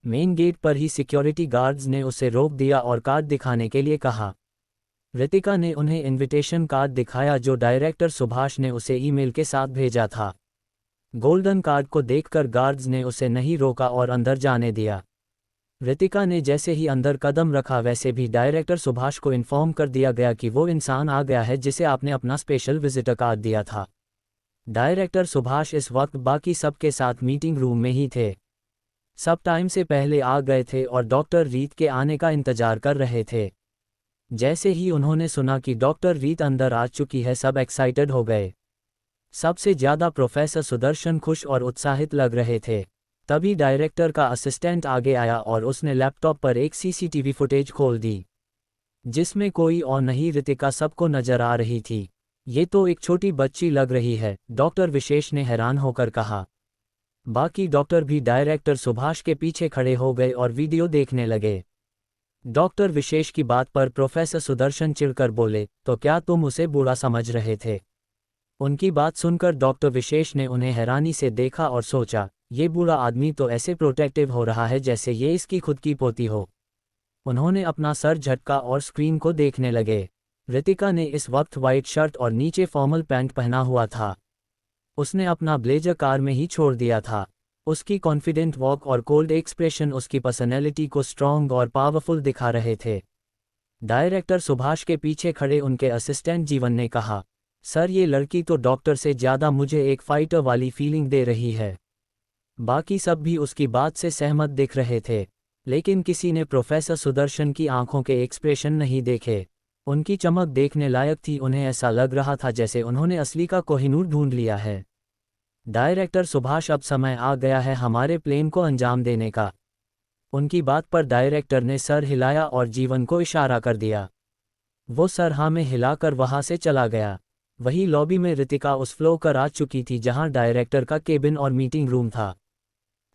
मेन गेट पर ही सिक्योरिटी गार्ड्स ने उसे रोक दिया और कार्ड दिखाने के लिए कहा। रितिका ने उन्हें इनविटेशन कार्ड दिखाया जो डायरेक्टर सुभाष ने उसे ईमेल के साथ भेजा था। गोल्डन कार्ड को देखकर गार्ड्स ने उसे नहीं रोका और अंदर जाने दिया। रितिका ने जैसे ही अंदर कदम रखा वैसे भी डायरेक्टर सुभाष को इन्फॉर्म कर दिया गया कि वो इंसान आ गया है जिसे आपने अपना स्पेशल विजिटर कार्ड दिया था। डायरेक्टर सुभाष इस वक्त बाकी सबके साथ मीटिंग रूम में ही थे। सब टाइम से पहले आ गए थे और डॉक्टर रीत के आने का इंतजार कर रहे थे। जैसे ही उन्होंने सुना कि डॉक्टर रीत अंदर आ चुकी है सब एक्साइटेड हो गए। सबसे ज़्यादा प्रोफेसर सुदर्शन खुश और उत्साहित लग रहे थे। तभी डायरेक्टर का असिस्टेंट आगे आया और उसने लैपटॉप पर एक सीसीटीवी फुटेज खोल दी जिसमें कोई और नहीं रितिका सबको नजर आ रही थी। ये तो एक छोटी बच्ची लग रही है, डॉक्टर विशेष ने हैरान होकर कहा। बाकी डॉक्टर भी डायरेक्टर सुभाष के पीछे खड़े हो गए और वीडियो देखने लगे। डॉक्टर विशेष की बात पर प्रोफेसर सुदर्शन चिढ़कर बोले, तो क्या तुम उसे बुरा समझ रहे थे? उनकी बात सुनकर डॉक्टर विशेष ने उन्हें हैरानी से देखा और सोचा, ये बुरा आदमी तो ऐसे प्रोटेक्टिव हो रहा है जैसे ये इसकी खुद की पोती हो। उन्होंने अपना सर झटका और स्क्रीन को देखने लगे। रितिका ने इस वक्त वाइट शर्ट और नीचे फॉर्मल पैंट पहना हुआ था। उसने अपना ब्लेजर कार में ही छोड़ दिया था। उसकी कॉन्फिडेंट वॉक और कोल्ड एक्सप्रेशन उसकी पर्सनैलिटी को स्ट्रॉन्ग और पावरफुल दिखा रहे थे। डायरेक्टर सुभाष के पीछे खड़े उनके असिस्टेंट जीवन ने कहा, सर ये लड़की तो डॉक्टर से ज़्यादा मुझे एक फाइटर वाली फीलिंग दे रही है। बाकी सब भी उसकी बात से सहमत दिख रहे थे, लेकिन किसी ने प्रोफेसर सुदर्शन की आंखों के एक्सप्रेशन नहीं देखे। उनकी चमक देखने लायक थी, उन्हें ऐसा लग रहा था जैसे उन्होंने असली का कोहिनूर ढूंढ लिया है। डायरेक्टर सुभाष, अब समय आ गया है हमारे प्लेन को अंजाम देने का। उनकी बात पर डायरेक्टर ने सर हिलाया और जीवन को इशारा कर दिया। वो सर हाँ में हिलाकर वहां से चला गया। वही लॉबी में रितिका उस फ्लोर कर आ चुकी थी जहां डायरेक्टर का केबिन और मीटिंग रूम था।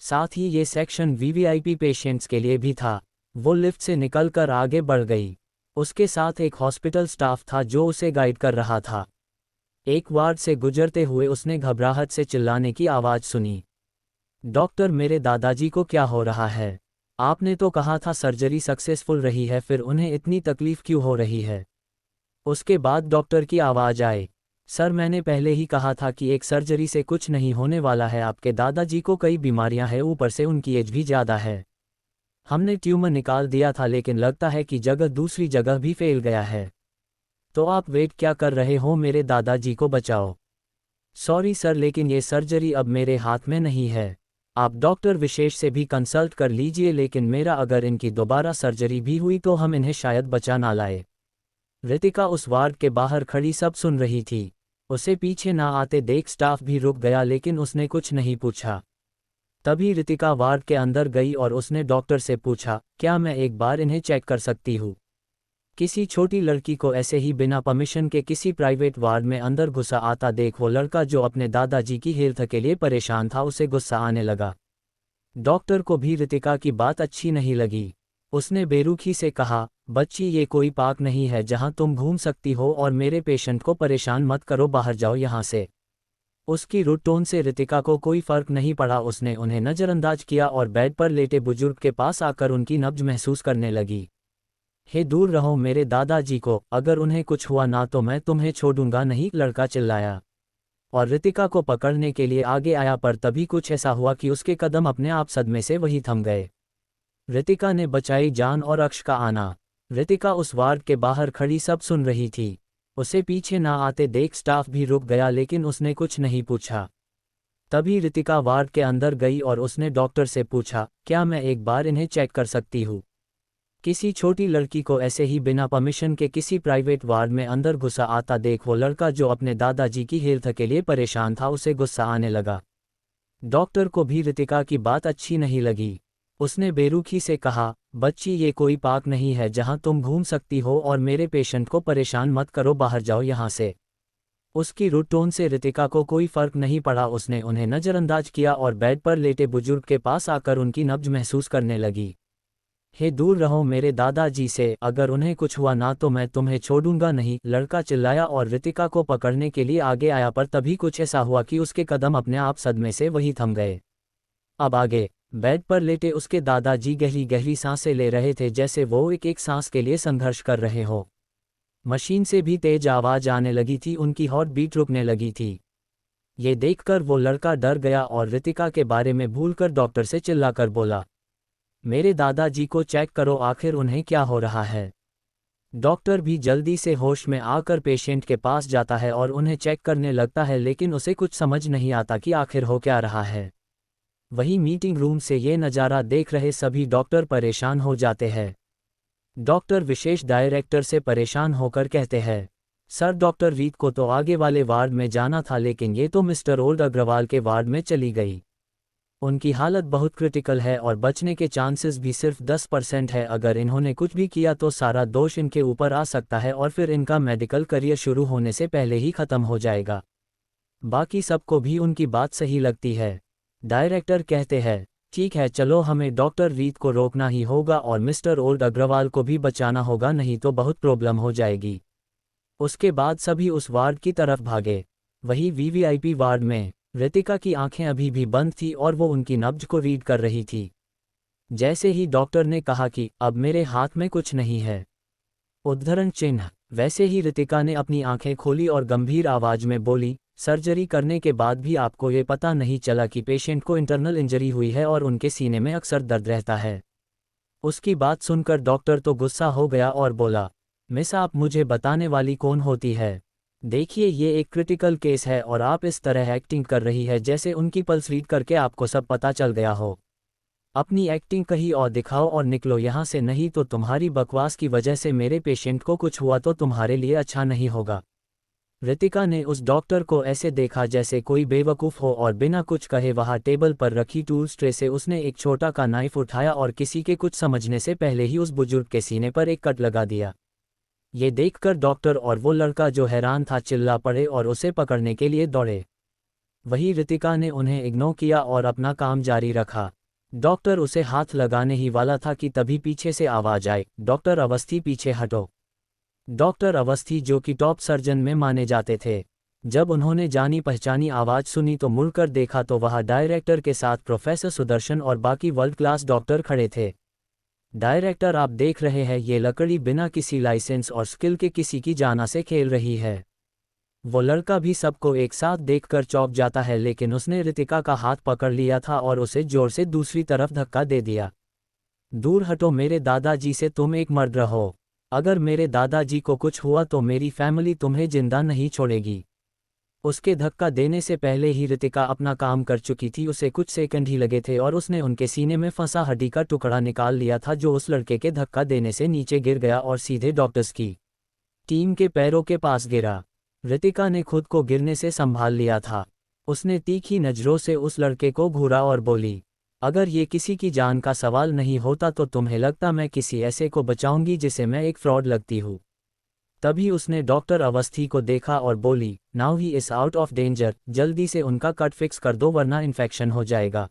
साथ ही ये सेक्शन वीवीआईपी पेशेंट्स के लिए भी था। वो लिफ्ट से निकलकर आगे बढ़ गई। उसके साथ एक हॉस्पिटल स्टाफ था जो उसे गाइड कर रहा था। एक वार्ड से गुजरते हुए उसने घबराहट से चिल्लाने की आवाज़ सुनी, डॉक्टर मेरे दादाजी को क्या हो रहा है? आपने तो कहा था सर्जरी सक्सेसफुल रही है, फिर उन्हें इतनी तकलीफ क्यों हो रही है? उसके बाद डॉक्टर की आवाज़ आई, सर मैंने पहले ही कहा था कि एक सर्जरी से कुछ नहीं होने वाला है। आपके दादाजी को कई बीमारियां हैं, ऊपर से उनकी एज भी ज़्यादा है। हमने ट्यूमर निकाल दिया था लेकिन लगता है कि जगह दूसरी जगह भी फैल गया है। तो आप वेट क्या कर रहे हो, मेरे दादाजी को बचाओ। सॉरी सर लेकिन ये सर्जरी अब मेरे हाथ में नहीं है। आप डॉक्टर विशेष से भी कंसल्ट कर लीजिए, लेकिन मेरा अगर इनकी दोबारा सर्जरी भी हुई तो हम इन्हें शायद बचा ना लाए। रितिका उस वार्ड के बाहर खड़ी सब सुन रही थी। उसे पीछे ना आते देख स्टाफ भी रुक गया लेकिन उसने कुछ नहीं पूछा। तभी रितिका वार्ड के अंदर गई और उसने डॉक्टर से पूछा, क्या मैं एक बार इन्हें चेक कर सकती हूँ? किसी छोटी लड़की को ऐसे ही बिना परमिशन के किसी प्राइवेट वार्ड में अंदर गुस्सा आता देख वो लड़का जो अपने दादाजी की हेल्थ के लिए परेशान था उसे गुस्सा आने लगा। डॉक्टर को भी रितिका की बात अच्छी नहीं लगी। उसने बेरुखी से कहा, बच्ची ये कोई पार्क नहीं है जहां तुम घूम सकती हो और मेरे पेशेंट को परेशान मत करो, बाहर जाओ यहाँ से। उसकी रुड टोन से रितिका को कोई फर्क नहीं पड़ा। उसने उन्हें नज़रअंदाज किया और बेड पर लेटे बुजुर्ग के पास आकर उनकी नब्ज महसूस करने लगी। हे दूर रहो मेरे दादाजी को, अगर उन्हें कुछ हुआ ना तो मैं तुम्हें छोड़ूंगा नहीं, लड़का चिल्लाया और रितिका को पकड़ने के लिए आगे आया, पर तभी कुछ ऐसा हुआ कि उसके कदम अपने आप सदमे से वहीं थम गए। रितिका ने बचाई जान और अक्ष का आना। रितिका उस वार्ड के बाहर खड़ी सब सुन रही थी। उसे पीछे ना आते देख स्टाफ भी रुक गया, लेकिन उसने कुछ नहीं पूछा। तभी रितिका वार्ड के अंदर गई और उसने डॉक्टर से पूछा, क्या मैं एक बार इन्हें चेक कर सकती हूँ? किसी छोटी लड़की को ऐसे ही बिना परमिशन के किसी प्राइवेट वार्ड में अंदर गुस्सा आता देख वो लड़का जो अपने दादाजी की हेल्थ के लिए परेशान था उसे गुस्सा आने लगा। डॉक्टर को भी रितिका की बात अच्छी नहीं लगी। उसने बेरुखी से कहा, बच्ची ये कोई पार्क नहीं है जहां तुम घूम सकती हो और मेरे पेशेंट को परेशान मत करो, बाहर जाओ यहाँ से। उसकी रुड टोन से रितिका को कोई फर्क नहीं पड़ा। उसने उन्हें नज़रअंदाज किया और बेड पर लेटे बुजुर्ग के पास आकर उनकी नब्ज महसूस करने लगी। हे दूर रहो मेरे दादाजी से, अगर उन्हें कुछ हुआ ना तो मैं तुम्हें छोड़ूंगा नहीं, लड़का चिल्लाया और रितिका को पकड़ने के लिए आगे आया, पर तभी कुछ ऐसा हुआ कि उसके कदम अपने आप सदमे से वहीं थम गए। अब आगे बेड पर लेटे उसके दादाजी गहरी गहरी सांसें ले रहे थे, जैसे वो एक एक सांस के लिए संघर्ष कर रहे हो। मशीन से भी तेज आवाज आने लगी थी, उनकी हार्ट बीट रुकने लगी थी। ये देखकर वो लड़का डर गया और रितिका के बारे में भूलकर डॉक्टर से चिल्लाकर बोला, मेरे दादाजी को चेक करो, आखिर उन्हें क्या हो रहा है। डॉक्टर भी जल्दी से होश में आकर पेशेंट के पास जाता है और उन्हें चेक करने लगता है, लेकिन उसे कुछ समझ नहीं आता कि आखिर हो क्या रहा है। वही मीटिंग रूम से ये नज़ारा देख रहे सभी डॉक्टर परेशान हो जाते हैं। डॉक्टर विशेष डायरेक्टर से परेशान होकर कहते हैं, सर डॉक्टर रीत को तो आगे वाले वार्ड में जाना था, लेकिन ये तो मिस्टर ओल्ड अग्रवाल के वार्ड में चली गई। उनकी हालत बहुत क्रिटिकल है और बचने के चांसेस भी सिर्फ 10% है। अगर इन्होंने कुछ भी किया तो सारा दोष इनके ऊपर आ सकता है और फिर इनका मेडिकल करियर शुरू होने से पहले ही खत्म हो जाएगा। बाकी सबको भी उनकी बात सही लगती है। डायरेक्टर कहते हैं, ठीक है चलो, हमें डॉक्टर रीत को रोकना ही होगा और मिस्टर ओल्ड अग्रवाल को भी बचाना होगा, नहीं तो बहुत प्रॉब्लम हो जाएगी। उसके बाद सभी उस वार्ड की तरफ भागे। वही वीवीआईपी वार्ड में रितिका की आंखें अभी भी बंद थी और वो उनकी नब्ज को रीड कर रही थी। जैसे ही डॉक्टर ने कहा कि अब मेरे हाथ में कुछ नहीं है, उद्धरण चिन्ह, वैसे ही रितिका ने अपनी आंखें खोली और गंभीर आवाज में बोली, सर्जरी करने के बाद भी आपको ये पता नहीं चला कि पेशेंट को इंटरनल इंजरी हुई है और उनके सीने में अक्सर दर्द रहता है। उसकी बात सुनकर डॉक्टर तो गुस्सा हो गया और बोला, मिस आप मुझे बताने वाली कौन होती है? देखिए ये एक क्रिटिकल केस है और आप इस तरह एक्टिंग कर रही है जैसे उनकी पल्स रीड करके आपको सब पता चल गया हो। अपनी एक्टिंग कहीं और दिखाओ और निकलो यहाँ से, नहीं तो तुम्हारी बकवास की वजह से मेरे पेशेंट को कुछ हुआ तो तुम्हारे लिए अच्छा नहीं होगा। रितिका ने उस डॉक्टर को ऐसे देखा जैसे कोई बेवकूफ़ हो और बिना कुछ कहे वहाँ टेबल पर रखी टूल्स ट्रे से उसने एक छोटा का नाइफ उठाया और किसी के कुछ समझने से पहले ही उस बुजुर्ग के सीने पर एक कट लगा दिया। ये देखकर डॉक्टर और वो लड़का जो हैरान था चिल्ला पड़े और उसे पकड़ने के लिए दौड़े। वही रितिका ने उन्हें इग्नोर किया और अपना काम जारी रखा। डॉक्टर उसे हाथ लगाने ही वाला था कि तभी पीछे से आवाज आई, डॉक्टर अवस्थी पीछे हटो। डॉक्टर अवस्थी जो कि टॉप सर्जन में माने जाते थे, जब उन्होंने जानी पहचानी आवाज सुनी तो मुड़कर देखा तो वहाँ डायरेक्टर के साथ प्रोफेसर सुदर्शन और बाकी वर्ल्ड क्लास डॉक्टर खड़े थे। डायरेक्टर आप देख रहे हैं ये लकड़ी बिना किसी लाइसेंस और स्किल के किसी की जाना से खेल रही है। वो लड़का भी सबको एक साथ देखकर चौंक जाता है, लेकिन उसने रितिका का हाथ पकड़ लिया था और उसे जोर से दूसरी तरफ धक्का दे दिया। दूर हटो मेरे दादाजी से, तुम एक मर्द रहो। अगर मेरे दादाजी को कुछ हुआ तो मेरी फैमिली तुम्हें जिंदा नहीं छोड़ेगी। उसके धक्का देने से पहले ही रितिका अपना काम कर चुकी थी। उसे कुछ सेकंड ही लगे थे और उसने उनके सीने में फंसा हड्डी का टुकड़ा निकाल लिया था जो उस लड़के के धक्का देने से नीचे गिर गया और सीधे डॉक्टर्स की टीम के पैरों के पास गिरा। रितिका ने खुद को गिरने से संभाल लिया था। उसने तीखी नज़रों से उस लड़के को घूरा और बोली, अगर ये किसी की जान का सवाल नहीं होता तो तुम्हें लगता मैं किसी ऐसे को बचाऊंगी जिसे मैं एक फ्रॉड लगती हूँ। तभी उसने डॉक्टर अवस्थी को देखा और बोली, now he is out of danger, जल्दी से उनका कट फिक्स कर दो वरना इन्फेक्शन हो जाएगा।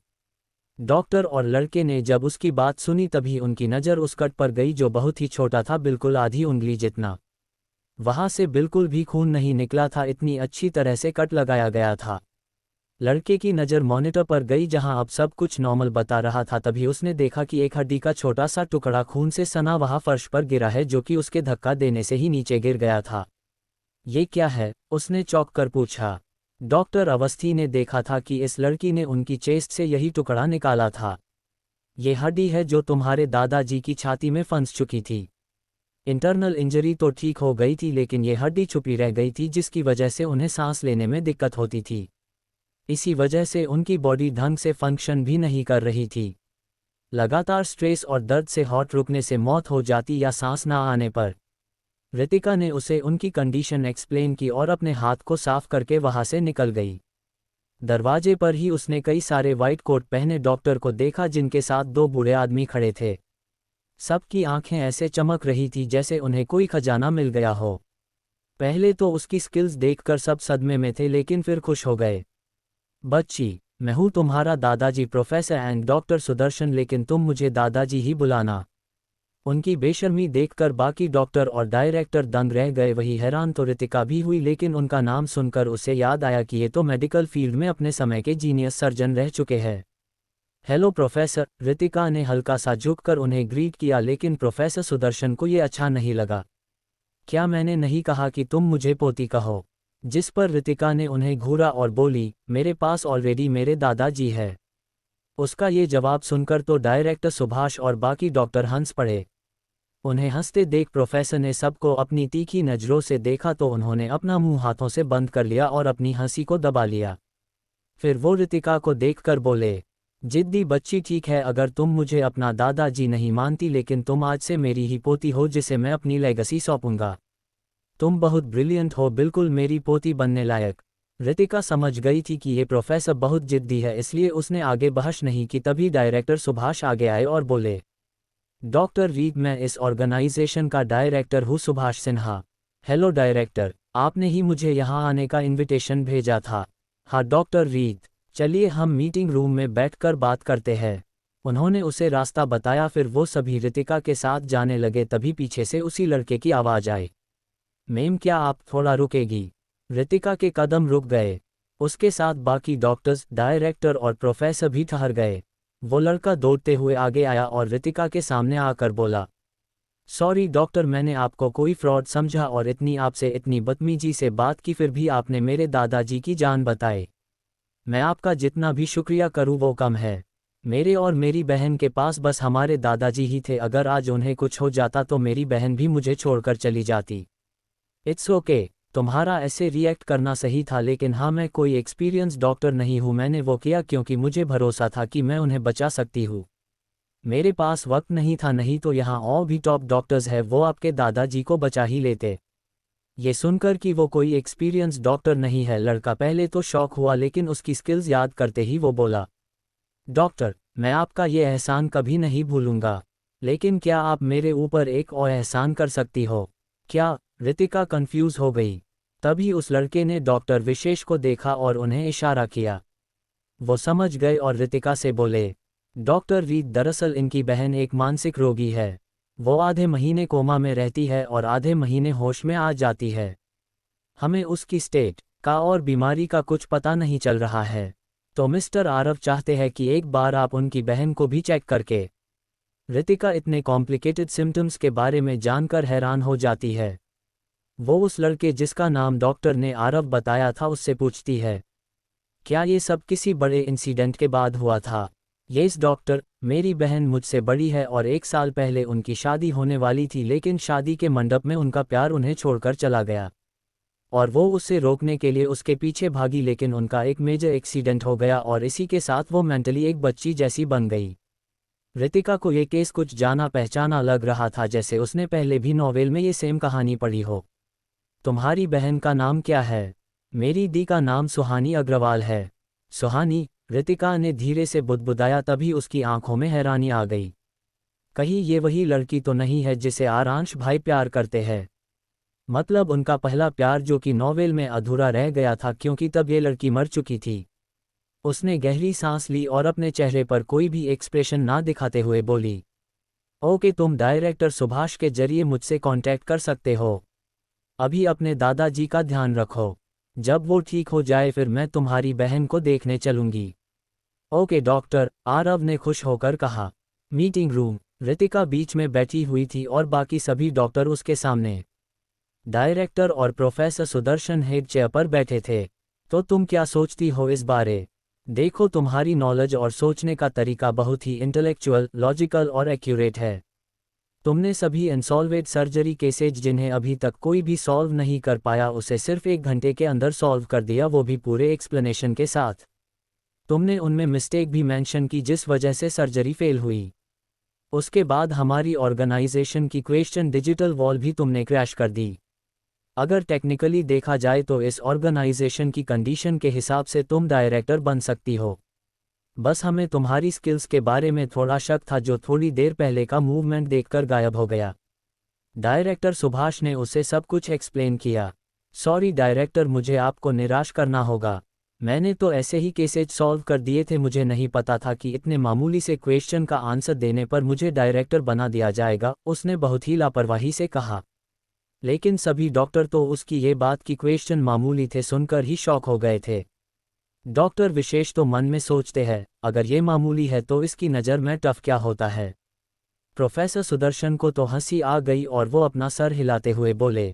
डॉक्टर और लड़के ने जब उसकी बात सुनी तभी उनकी नज़र उस कट पर गई जो बहुत ही छोटा था, बिल्कुल आधी उंगली जितना। वहां से बिल्कुल भी खून नहीं निकला था, इतनी अच्छी तरह से कट लगाया गया था। लड़के की नज़र मॉनिटर पर गई जहां अब सब कुछ नॉर्मल बता रहा था। तभी उसने देखा कि एक हड्डी का छोटा सा टुकड़ा खून से सना वहां फर्श पर गिरा है, जो कि उसके धक्का देने से ही नीचे गिर गया था। ये क्या है? उसने चौंक कर पूछा। डॉक्टर अवस्थी ने देखा था कि इस लड़की ने उनकी चेस्ट से यही टुकड़ा निकाला था। ये हड्डी है जो तुम्हारे दादाजी की छाती में फंस चुकी थी। इंटरनल इंजरी तो ठीक हो गई थी लेकिन ये हड्डी छुपी रह गई थी, जिसकी वजह से उन्हें सांस लेने में दिक्कत होती थी। इसी वजह से उनकी बॉडी ढंग से फंक्शन भी नहीं कर रही थी। लगातार स्ट्रेस और दर्द से हार्ट रुकने से मौत हो जाती या सांस ना आने पर। रितिका ने उसे उनकी कंडीशन एक्सप्लेन की और अपने हाथ को साफ करके वहां से निकल गई। दरवाजे पर ही उसने कई सारे वाइट कोट पहने डॉक्टर को देखा जिनके साथ दो बूढ़े आदमी खड़े थे। सबकी आंखें ऐसे चमक रही थी जैसे उन्हें कोई खजाना मिल गया हो। पहले तो उसकी स्किल्स देखकर सब सदमे में थे लेकिन फिर खुश हो गए। बच्ची, मैं हूँ तुम्हारा दादाजी प्रोफेसर एंड डॉक्टर सुदर्शन, लेकिन तुम मुझे दादाजी ही बुलाना। उनकी बेशर्मी देखकर बाकी डॉक्टर और डायरेक्टर दंग रह गए। वही हैरान तो रितिका भी हुई, लेकिन उनका नाम सुनकर उसे याद आया कि ये तो मेडिकल फील्ड में अपने समय के जीनियस सर्जन रह चुके हैं। हेलो प्रोफेसर, रितिका ने हल्का सा झुककर उन्हें ग्रीट किया, लेकिन प्रोफेसर सुदर्शन को ये अच्छा नहीं लगा। क्या मैंने नहीं कहा कि तुम मुझे पोती कहो? जिस पर रितिका ने उन्हें घूरा और बोली, मेरे पास ऑलरेडी मेरे दादाजी है। उसका ये जवाब सुनकर तो डायरेक्टर सुभाष और बाकी डॉक्टर हंस पड़े। उन्हें हंसते देख प्रोफेसर ने सबको अपनी तीखी नज़रों से देखा तो उन्होंने अपना मुंह हाथों से बंद कर लिया और अपनी हंसी को दबा लिया। फिर वो रितिका को देखकर बोले, जिद्दी बच्ची, ठीक है अगर तुम मुझे अपना दादाजी नहीं मानती, लेकिन तुम आज से मेरी ही पोती हो जिसे मैं अपनी लेगेसी सौंपूंगा। तुम बहुत ब्रिलियंट हो, बिल्कुल मेरी पोती बनने लायक। रितिका समझ गई थी कि ये प्रोफेसर बहुत जिद्दी है, इसलिए उसने आगे बहस नहीं की। तभी डायरेक्टर सुभाष आगे आए और बोले, डॉक्टर रीड, मैं इस ऑर्गेनाइजेशन का डायरेक्टर हूँ, सुभाष सिन्हा। हेलो डायरेक्टर, आपने ही मुझे यहाँ आने का इनविटेशन भेजा था। हाँ डॉक्टर रीड, चलिए हम मीटिंग रूम में बैठकर बात करते हैं। उन्होंने उसे रास्ता बताया। फिर वो सभी रितिका के साथ जाने लगे। तभी पीछे से उसी लड़के की आवाज़ आई, मैम क्या आप थोड़ा रुकेगी? रितिका के कदम रुक गए। उसके साथ बाकी डॉक्टर्स, डायरेक्टर और प्रोफेसर भी ठहर गए। वो लड़का दौड़ते हुए आगे आया और रितिका के सामने आकर बोला, सॉरी डॉक्टर, मैंने आपको कोई फ्रॉड समझा और आपसे इतनी बदतमीजी से बात की, फिर भी आपने मेरे दादाजी की जान बताई। मैं आपका जितना भी शुक्रिया करूं वो कम है। मेरे और मेरी बहन के पास बस हमारे दादाजी ही थे। अगर आज उन्हें कुछ हो जाता तो मेरी बहन भी मुझे छोड़कर चली जाती। इट्स ओके, तुम्हारा ऐसे रिएक्ट करना सही था, लेकिन हाँ मैं कोई एक्सपीरियंस डॉक्टर नहीं हूँ। मैंने वो किया क्योंकि मुझे भरोसा था कि मैं उन्हें बचा सकती हूँ। मेरे पास वक्त नहीं था, नहीं तो यहाँ और भी टॉप डॉक्टर्स हैं, वो आपके दादाजी को बचा ही लेते। ये सुनकर कि वो कोई एक्सपीरियंस डॉक्टर नहीं है, लड़का पहले तो शॉक हुआ, लेकिन उसकी स्किल्स याद करते ही वो बोला, डॉक्टर मैं आपका ये एहसान कभी नहीं भूलूंगा, लेकिन क्या आप मेरे ऊपर एक और एहसान कर सकती हो? क्या? रितिका कंफ्यूज हो गई। तभी उस लड़के ने डॉक्टर विशेष को देखा और उन्हें इशारा किया। वो समझ गए और रितिका से बोले, डॉक्टर रीड, दरअसल इनकी बहन एक मानसिक रोगी है। वो आधे महीने कोमा में रहती है और आधे महीने होश में आ जाती है। हमें उसकी स्टेट का और बीमारी का कुछ पता नहीं चल रहा है, तो मिस्टर आरव चाहते हैं कि एक बार आप उनकी बहन को भी चेक करके। रितिका इतने कॉम्प्लिकेटेड सिम्टम्स के बारे में जानकर हैरान हो जाती है। वो उस लड़के जिसका नाम डॉक्टर ने आरव बताया था उससे पूछती है, क्या ये सब किसी बड़े इंसिडेंट के बाद हुआ था? यस डॉक्टर, मेरी बहन मुझसे बड़ी है और 1 साल पहले उनकी शादी होने वाली थी, लेकिन शादी के मंडप में उनका प्यार उन्हें छोड़कर चला गया और वो उसे रोकने के लिए उसके पीछे भागी, लेकिन उनका एक मेजर एक्सीडेंट हो गया और इसी के साथ वो मेंटली एक बच्ची जैसी बन गई। रितिका को ये केस कुछ जाना पहचाना लग रहा था, जैसे उसने पहले भी नॉवेल में ये सेम कहानी पढ़ी हो। तुम्हारी बहन का नाम क्या है? मेरी दी का नाम सुहानी अग्रवाल है। सुहानी, रितिका ने धीरे से बुदबुदाया, तभी उसकी आंखों में हैरानी आ गई। कहीं ये वही लड़की तो नहीं है जिसे आरांश भाई प्यार करते हैं? मतलब उनका पहला प्यार जो कि नॉवेल में अधूरा रह गया था क्योंकि तब ये लड़की मर चुकी थी। उसने गहरी सांस ली और अपने चेहरे पर कोई भी एक्सप्रेशन ना दिखाते हुए बोली, ओके, तुम डायरेक्टर सुभाष के जरिए मुझसे कांटेक्ट कर सकते हो। अभी अपने दादाजी का ध्यान रखो। जब वो ठीक हो जाए फिर मैं तुम्हारी बहन को देखने चलूंगी। ओके डॉक्टर, आरव ने खुश होकर कहा। Meeting room. रितिका बीच में बैठी हुई थी और बाकी सभी डॉक्टर उसके सामने। डायरेक्टर और प्रोफेसर सुदर्शन हेड चेयर पर बैठे थे। तो तुम क्या सोचती हो इस बारे? देखो, तुम्हारी नॉलेज और सोचने का तरीका बहुत ही इंटेलेक्चुअल, लॉजिकल और एक्यूरेट है। तुमने सभी अनसॉल्वेड सर्जरी केसेज जिन्हें अभी तक कोई भी सॉल्व नहीं कर पाया उसे सिर्फ 1 घंटे के अंदर सॉल्व कर दिया, वो भी पूरे एक्सप्लेनेशन के साथ। तुमने उनमें मिस्टेक भी मेंशन की जिस वजह से सर्जरी फेल हुई। उसके बाद हमारी ऑर्गेनाइजेशन की क्वेश्चन डिजिटल वॉल भी तुमने क्रैश कर दी। अगर टेक्निकली देखा जाए तो इस ऑर्गेनाइजेशन की कंडीशन के हिसाब से तुम डायरेक्टर बन सकती हो। बस हमें तुम्हारी स्किल्स के बारे में थोड़ा शक था जो थोड़ी देर पहले का मूवमेंट देखकर गायब हो गया। डायरेक्टर सुभाष ने उसे सब कुछ एक्सप्लेन किया। सॉरी डायरेक्टर, मुझे आपको निराश करना होगा। मैंने तो ऐसे ही केसेज सॉल्व कर दिए थे, मुझे नहीं पता था कि इतने मामूली से क्वेश्चन का आंसर देने पर मुझे डायरेक्टर बना दिया जाएगा, उसने बहुत ही लापरवाही से कहा। लेकिन सभी डॉक्टर तो उसकी ये बात कि क्वेश्चन मामूली थे सुनकर ही शॉक हो गए थे। डॉक्टर विशेष तो मन में सोचते हैं, अगर ये मामूली है तो इसकी नज़र में टफ क्या होता है। प्रोफेसर सुदर्शन को तो हंसी आ गई और वो अपना सर हिलाते हुए बोले,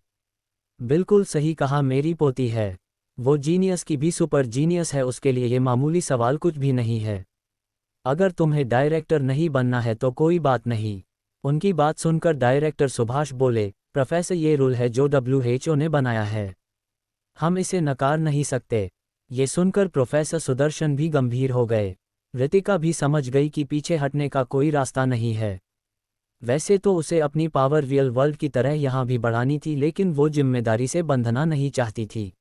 बिल्कुल सही कहा, मेरी पोती है। वो जीनियस की भी सुपर जीनियस है, उसके लिए ये मामूली सवाल कुछ भी नहीं है। अगर तुम्हें डायरेक्टर नहीं बनना है तो कोई बात नहीं। उनकी बात सुनकर डायरेक्टर सुभाष बोले, प्रोफेसर, ये रूल है जो WHO ने बनाया है, हम इसे नकार नहीं सकते। ये सुनकर प्रोफेसर सुदर्शन भी गंभीर हो गए। रितिका भी समझ गई कि पीछे हटने का कोई रास्ता नहीं है। वैसे तो उसे अपनी पावर रियल वर्ल्ड की तरह यहाँ भी बढ़ानी थी, लेकिन वो जिम्मेदारी से बंधना नहीं चाहती थी।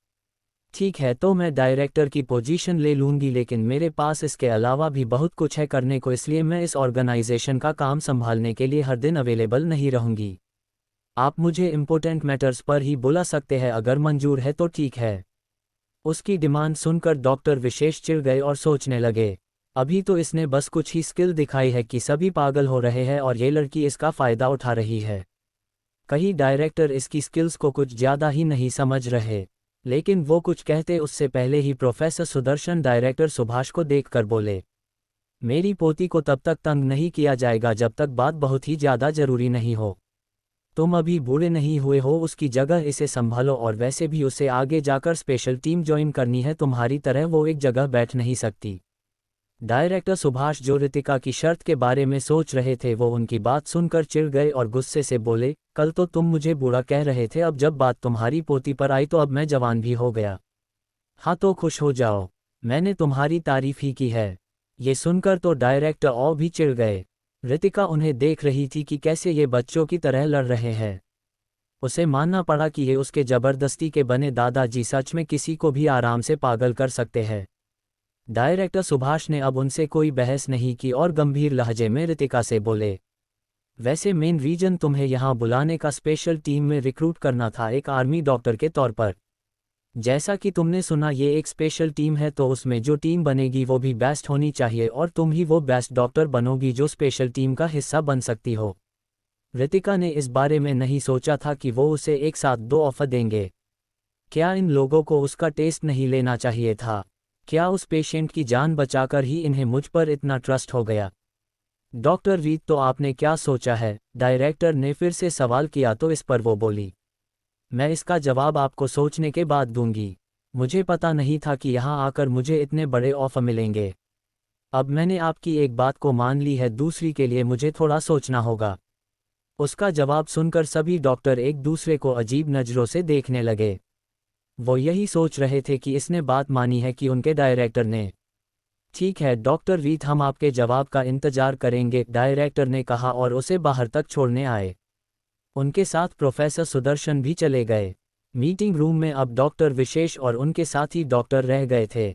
ठीक है, तो मैं डायरेक्टर की पोजीशन ले लूँगी, लेकिन मेरे पास इसके अलावा भी बहुत कुछ है करने को, इसलिए मैं इस ऑर्गेनाइजेशन का काम संभालने के लिए हर दिन अवेलेबल नहीं रहूँगी। आप मुझे इम्पोर्टेंट मैटर्स पर ही बुला सकते हैं, अगर मंजूर है तो ठीक है। उसकी डिमांड सुनकर डॉक्टर विशेष चिढ़ गए और सोचने लगे, अभी तो इसने बस कुछ ही स्किल दिखाई है कि सभी पागल हो रहे हैं और ये लड़की इसका फ़ायदा उठा रही है। कहीं डायरेक्टर इसकी स्किल्स को कुछ ज़्यादा ही नहीं समझ रहे। लेकिन वो कुछ कहते उससे पहले ही प्रोफेसर सुदर्शन डायरेक्टर सुभाष को देखकर बोले, मेरी पोती को तब तक तंग नहीं किया जाएगा जब तक बात बहुत ही ज़्यादा ज़रूरी नहीं हो। तुम अभी बूढ़े नहीं हुए हो, उसकी जगह इसे संभालो, और वैसे भी उसे आगे जाकर स्पेशल टीम ज्वाइन करनी है, तुम्हारी तरह वो एक जगह बैठ नहीं सकती। डायरेक्टर सुभाष जो रितिका की शर्त के बारे में सोच रहे थे वो उनकी बात सुनकर चिढ़ गए और गुस्से से बोले, कल तो तुम मुझे बूढ़ा कह रहे थे, अब जब बात तुम्हारी पोती पर आई तो अब मैं जवान भी हो गया। हाँ तो खुश हो जाओ, मैंने तुम्हारी तारीफ ही की है। ये सुनकर तो डायरेक्टर और भी चिढ़ गए। रितिका उन्हें देख रही थी कि कैसे ये बच्चों की तरह लड़ रहे हैं। उसे मानना पड़ा कि ये उसके जबरदस्ती के बने दादाजी सच में किसी को भी आराम से पागल कर सकते हैं। डायरेक्टर सुभाष ने अब उनसे कोई बहस नहीं की और गंभीर लहजे में रितिका से बोले, वैसे मेन रीजन तुम्हें यहाँ बुलाने का स्पेशल टीम में रिक्रूट करना था, एक आर्मी डॉक्टर के तौर पर। जैसा कि तुमने सुना ये एक स्पेशल टीम है, तो उसमें जो टीम बनेगी वो भी बेस्ट होनी चाहिए और तुम ही वो बेस्ट डॉक्टर बनोगी जो स्पेशल टीम का हिस्सा बन सकती हो। रितिका ने इस बारे में नहीं सोचा था कि वो उसे एक साथ 2 ऑफर देंगे। क्या इन लोगों को उसका टेस्ट नहीं लेना चाहिए था? क्या उस पेशेंट की जान बचाकर ही इन्हें मुझ पर इतना ट्रस्ट हो गया? डॉक्टर रीत, तो आपने क्या सोचा है? डायरेक्टर ने फिर से सवाल किया तो इस पर वो बोली, मैं इसका जवाब आपको सोचने के बाद दूंगी। मुझे पता नहीं था कि यहाँ आकर मुझे इतने बड़े ऑफर मिलेंगे। अब मैंने आपकी एक बात को मान ली है, दूसरी के लिए मुझे थोड़ा सोचना होगा। उसका जवाब सुनकर सभी डॉक्टर एक दूसरे को अजीब नज़रों से देखने लगे। वो यही सोच रहे थे कि इसने बात मानी है कि उनके डायरेक्टर ने। ठीक है डॉक्टर रीत, हम आपके जवाब का इंतजार करेंगे, डायरेक्टर ने कहा और उसे बाहर तक छोड़ने आए। उनके साथ प्रोफेसर सुदर्शन भी चले गए। मीटिंग रूम में अब डॉक्टर विशेष और उनके साथी डॉक्टर रह गए थे।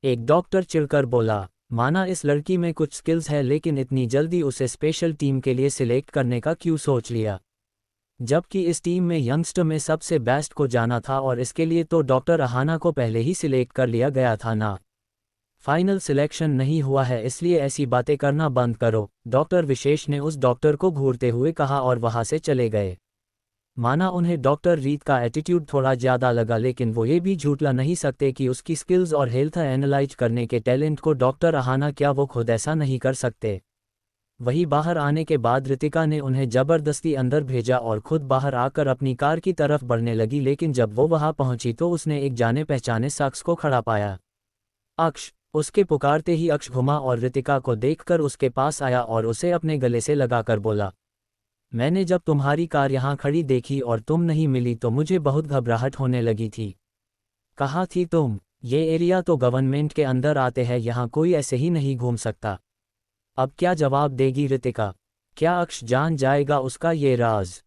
एक डॉक्टर चिढ़कर बोला, माना इस लड़की में कुछ स्किल्स है लेकिन इतनी जल्दी उसे स्पेशल टीम के लिए सिलेक्ट करने का क्यों सोच लिया? जबकि इस टीम में यंगस्टर में सबसे बेस्ट को जाना था और इसके लिए तो डॉक्टर अहाना को पहले ही सिलेक्ट कर लिया गया था ना। फाइनल सिलेक्शन नहीं हुआ है इसलिए ऐसी बातें करना बंद करो, डॉक्टर विशेष ने उस डॉक्टर को घूरते हुए कहा और वहां से चले गए। माना उन्हें डॉक्टर रीत का एटीट्यूड थोड़ा ज़्यादा लगा लेकिन वो ये भी झूठला नहीं सकते कि उसकी स्किल्स और हेल्थ एनालाइज करने के टैलेंट को डॉक्टर अहाना क्या वो खुद ऐसा नहीं कर सकते। वही बाहर आने के बाद रितिका ने उन्हें ज़बरदस्ती अंदर भेजा और खुद बाहर आकर अपनी कार की तरफ बढ़ने लगी लेकिन जब वो वहां पहुंची तो उसने एक जाने पहचाने शख्स को खड़ा पाया। अक्ष। उसके पुकारते ही अक्ष घुमा और रितिका को देखकर उसके पास आया और उसे अपने गले से लगाकर बोला, मैंने जब तुम्हारी कार यहाँ खड़ी देखी और तुम नहीं मिली तो मुझे बहुत घबराहट होने लगी थी। कहाँ थी तुम? ये एरिया तो गवर्नमेंट के अंदर आते हैं, यहाँ कोई ऐसे ही नहीं घूम सकता। अब क्या जवाब देगी रितिका? क्या अक्ष जान जाएगा उसका ये राज?